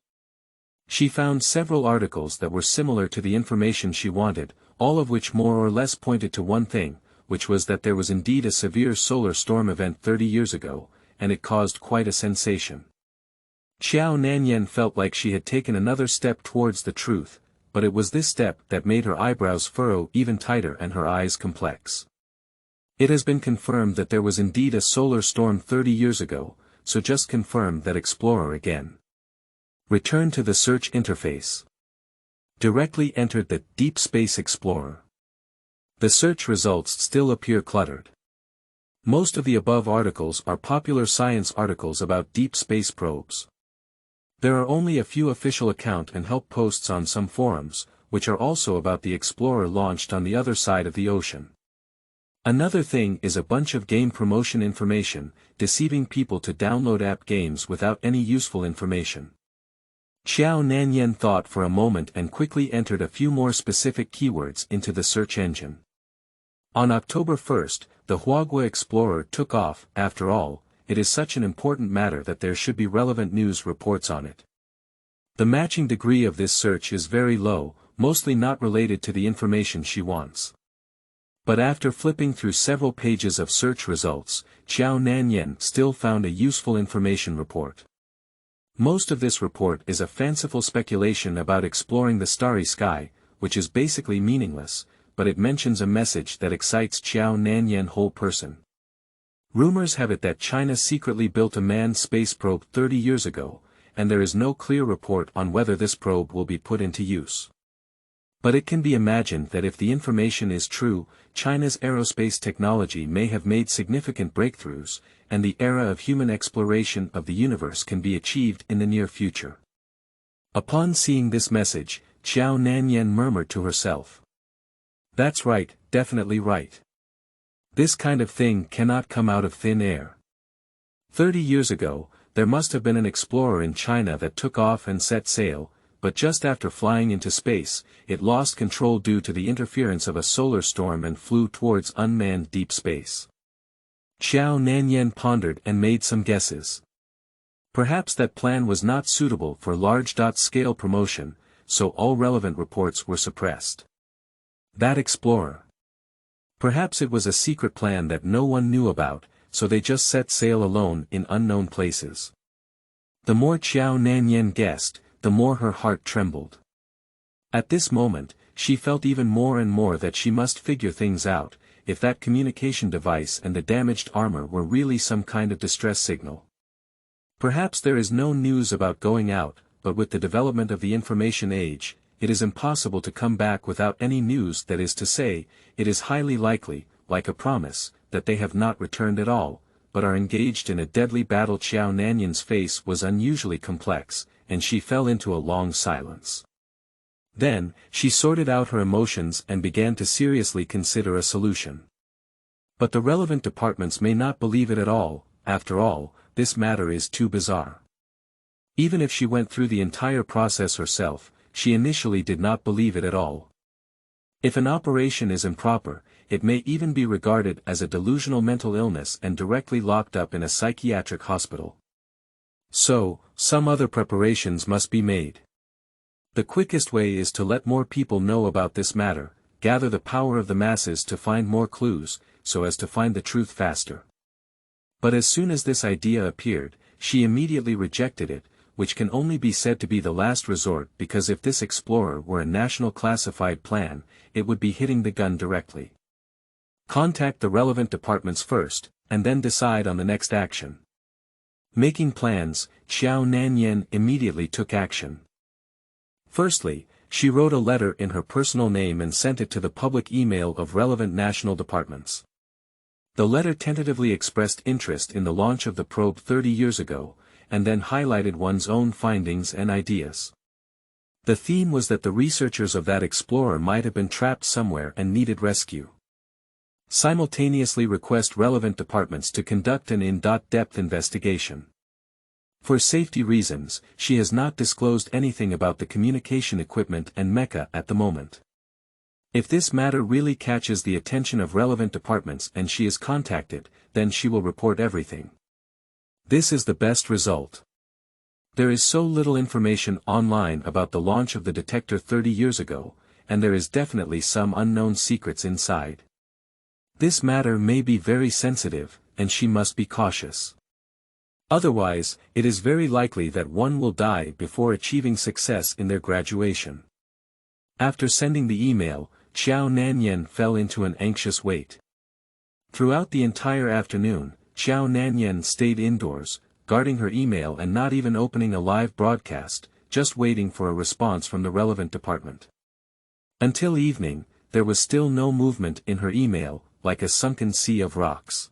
She found several articles that were similar to the information she wanted, all of which more or less pointed to one thing: which was that there was indeed a severe solar storm event 30 years ago, and it caused quite a sensation. Qiao Nanyan felt like she had taken another step towards the truth, but it was this step that made her eyebrows furrow even tighter and her eyes complex. It has been confirmed that there was indeed a solar storm 30 years ago, so just confirm that explorer again. Return to the search interface. Directly entered the Deep Space Explorer. The search results still appear cluttered. Most of the above articles are popular science articles about deep space probes. There are only a few official account and help posts on some forums, which are also about the explorer launched on the other side of the ocean. Another thing is a bunch of game promotion information, deceiving people to download app games without any useful information. Qiao Nanyan thought for a moment and quickly entered a few more specific keywords into the search engine. On October 1st, the Huagua Explorer took off. After all, it is such an important matter that there should be relevant news reports on it. The matching degree of this search is very low, mostly not related to the information she wants. But after flipping through several pages of search results, Qiao Nanyan still found a useful information report. Most of this report is a fanciful speculation about exploring the starry sky, which is basically meaningless, but it mentions a message that excites Qiao Nanyan whole person. Rumors have it that China secretly built a manned space probe 30 years ago, and there is no clear report on whether this probe will be put into use. But it can be imagined that if the information is true, China's aerospace technology may have made significant breakthroughs, and the era of human exploration of the universe can be achieved in the near future. Upon seeing this message, Qiao Nanyan murmured to herself. That's right, definitely right. This kind of thing cannot come out of thin air. 30 years ago, there must have been an explorer in China that took off and set sail, but just after flying into space, it lost control due to the interference of a solar storm and flew towards unmanned deep space. Qiao Nanyan pondered and made some guesses. Perhaps that plan was not suitable for large-scale promotion, so all relevant reports were suppressed. That explorer. Perhaps it was a secret plan that no one knew about, so they just set sail alone in unknown places. The more Qiao Nanyan guessed, the more her heart trembled. At this moment, she felt even more and more that she must figure things out, if that communication device and the damaged armor were really some kind of distress signal. Perhaps there is no news about going out, but with the development of the information age, it is impossible to come back without any news. That is to say, it is highly likely, like a promise, that they have not returned at all, but are engaged in a deadly battle. Qiao Nanyan's face was unusually complex, and she fell into a long silence. Then, she sorted out her emotions and began to seriously consider a solution. But the relevant departments may not believe it at all. After all, this matter is too bizarre. Even if she went through the entire process herself, she initially did not believe it at all. If an operation is improper, it may even be regarded as a delusional mental illness and directly locked up in a psychiatric hospital. So, some other preparations must be made. The quickest way is to let more people know about this matter, gather the power of the masses to find more clues, so as to find the truth faster. But as soon as this idea appeared, she immediately rejected it, which can only be said to be the last resort, because if this explorer were a national classified plan, it would be hitting the gun directly. Contact the relevant departments first, and then decide on the next action. Making plans, Qiao Nanyan immediately took action. Firstly, she wrote a letter in her personal name and sent it to the public email of relevant national departments. The letter tentatively expressed interest in the launch of the probe 30 years ago, and then highlighted one's own findings and ideas. The theme was that the researchers of that explorer might have been trapped somewhere and needed rescue. Simultaneously request relevant departments to conduct an in-depth investigation. For safety reasons, she has not disclosed anything about the communication equipment and Mecha at the moment. If this matter really catches the attention of relevant departments and she is contacted, then she will report everything. This is the best result. There is so little information online about the launch of the detector 30 years ago, and there is definitely some unknown secrets inside. This matter may be very sensitive, and she must be cautious. Otherwise, it is very likely that one will die before achieving success in their graduation. After sending the email, Qiao Nanyan fell into an anxious wait. Throughout the entire afternoon, Qiao Nanyan stayed indoors, guarding her email and not even opening a live broadcast, just waiting for a response from the relevant department. Until evening, there was still no movement in her email, like a sunken sea of rocks.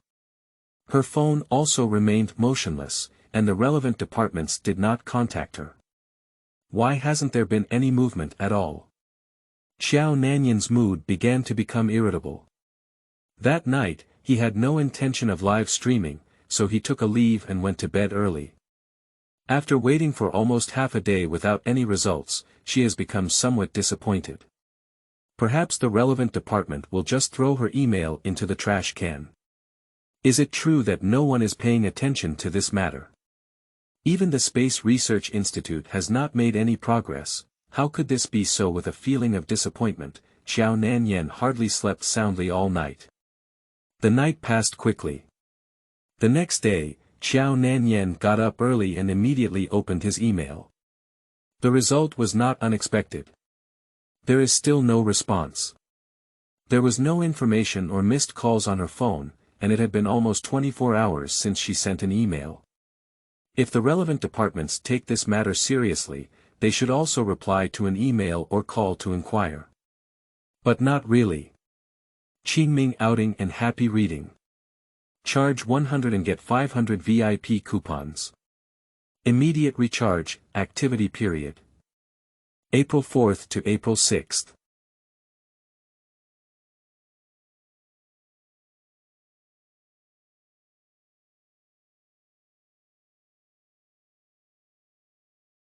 Her phone also remained motionless, and the relevant departments did not contact her. Why hasn't there been any movement at all? Qiao Nanyan's mood began to become irritable. That night, he had no intention of live streaming, so he took a leave and went to bed early. After waiting for almost half a day without any results, she has become somewhat disappointed. Perhaps the relevant department will just throw her email into the trash can. Is it true that no one is paying attention to this matter? Even the Space Research Institute has not made any progress. How could this be so? With a feeling of disappointment, Qiao Nanyan hardly slept soundly all night. The night passed quickly. The next day, Qiao Nanyan got up early and immediately opened his email. The result was not unexpected. There is still no response. There was no information or missed calls on her phone, and it had been almost 24 hours since she sent an email. If the relevant departments take this matter seriously, they should also reply to an email or call to inquire. But not really. Qingming outing and happy reading. Charge 100 and get 500 VIP coupons. Immediate recharge, activity period. April 4th to April 6th.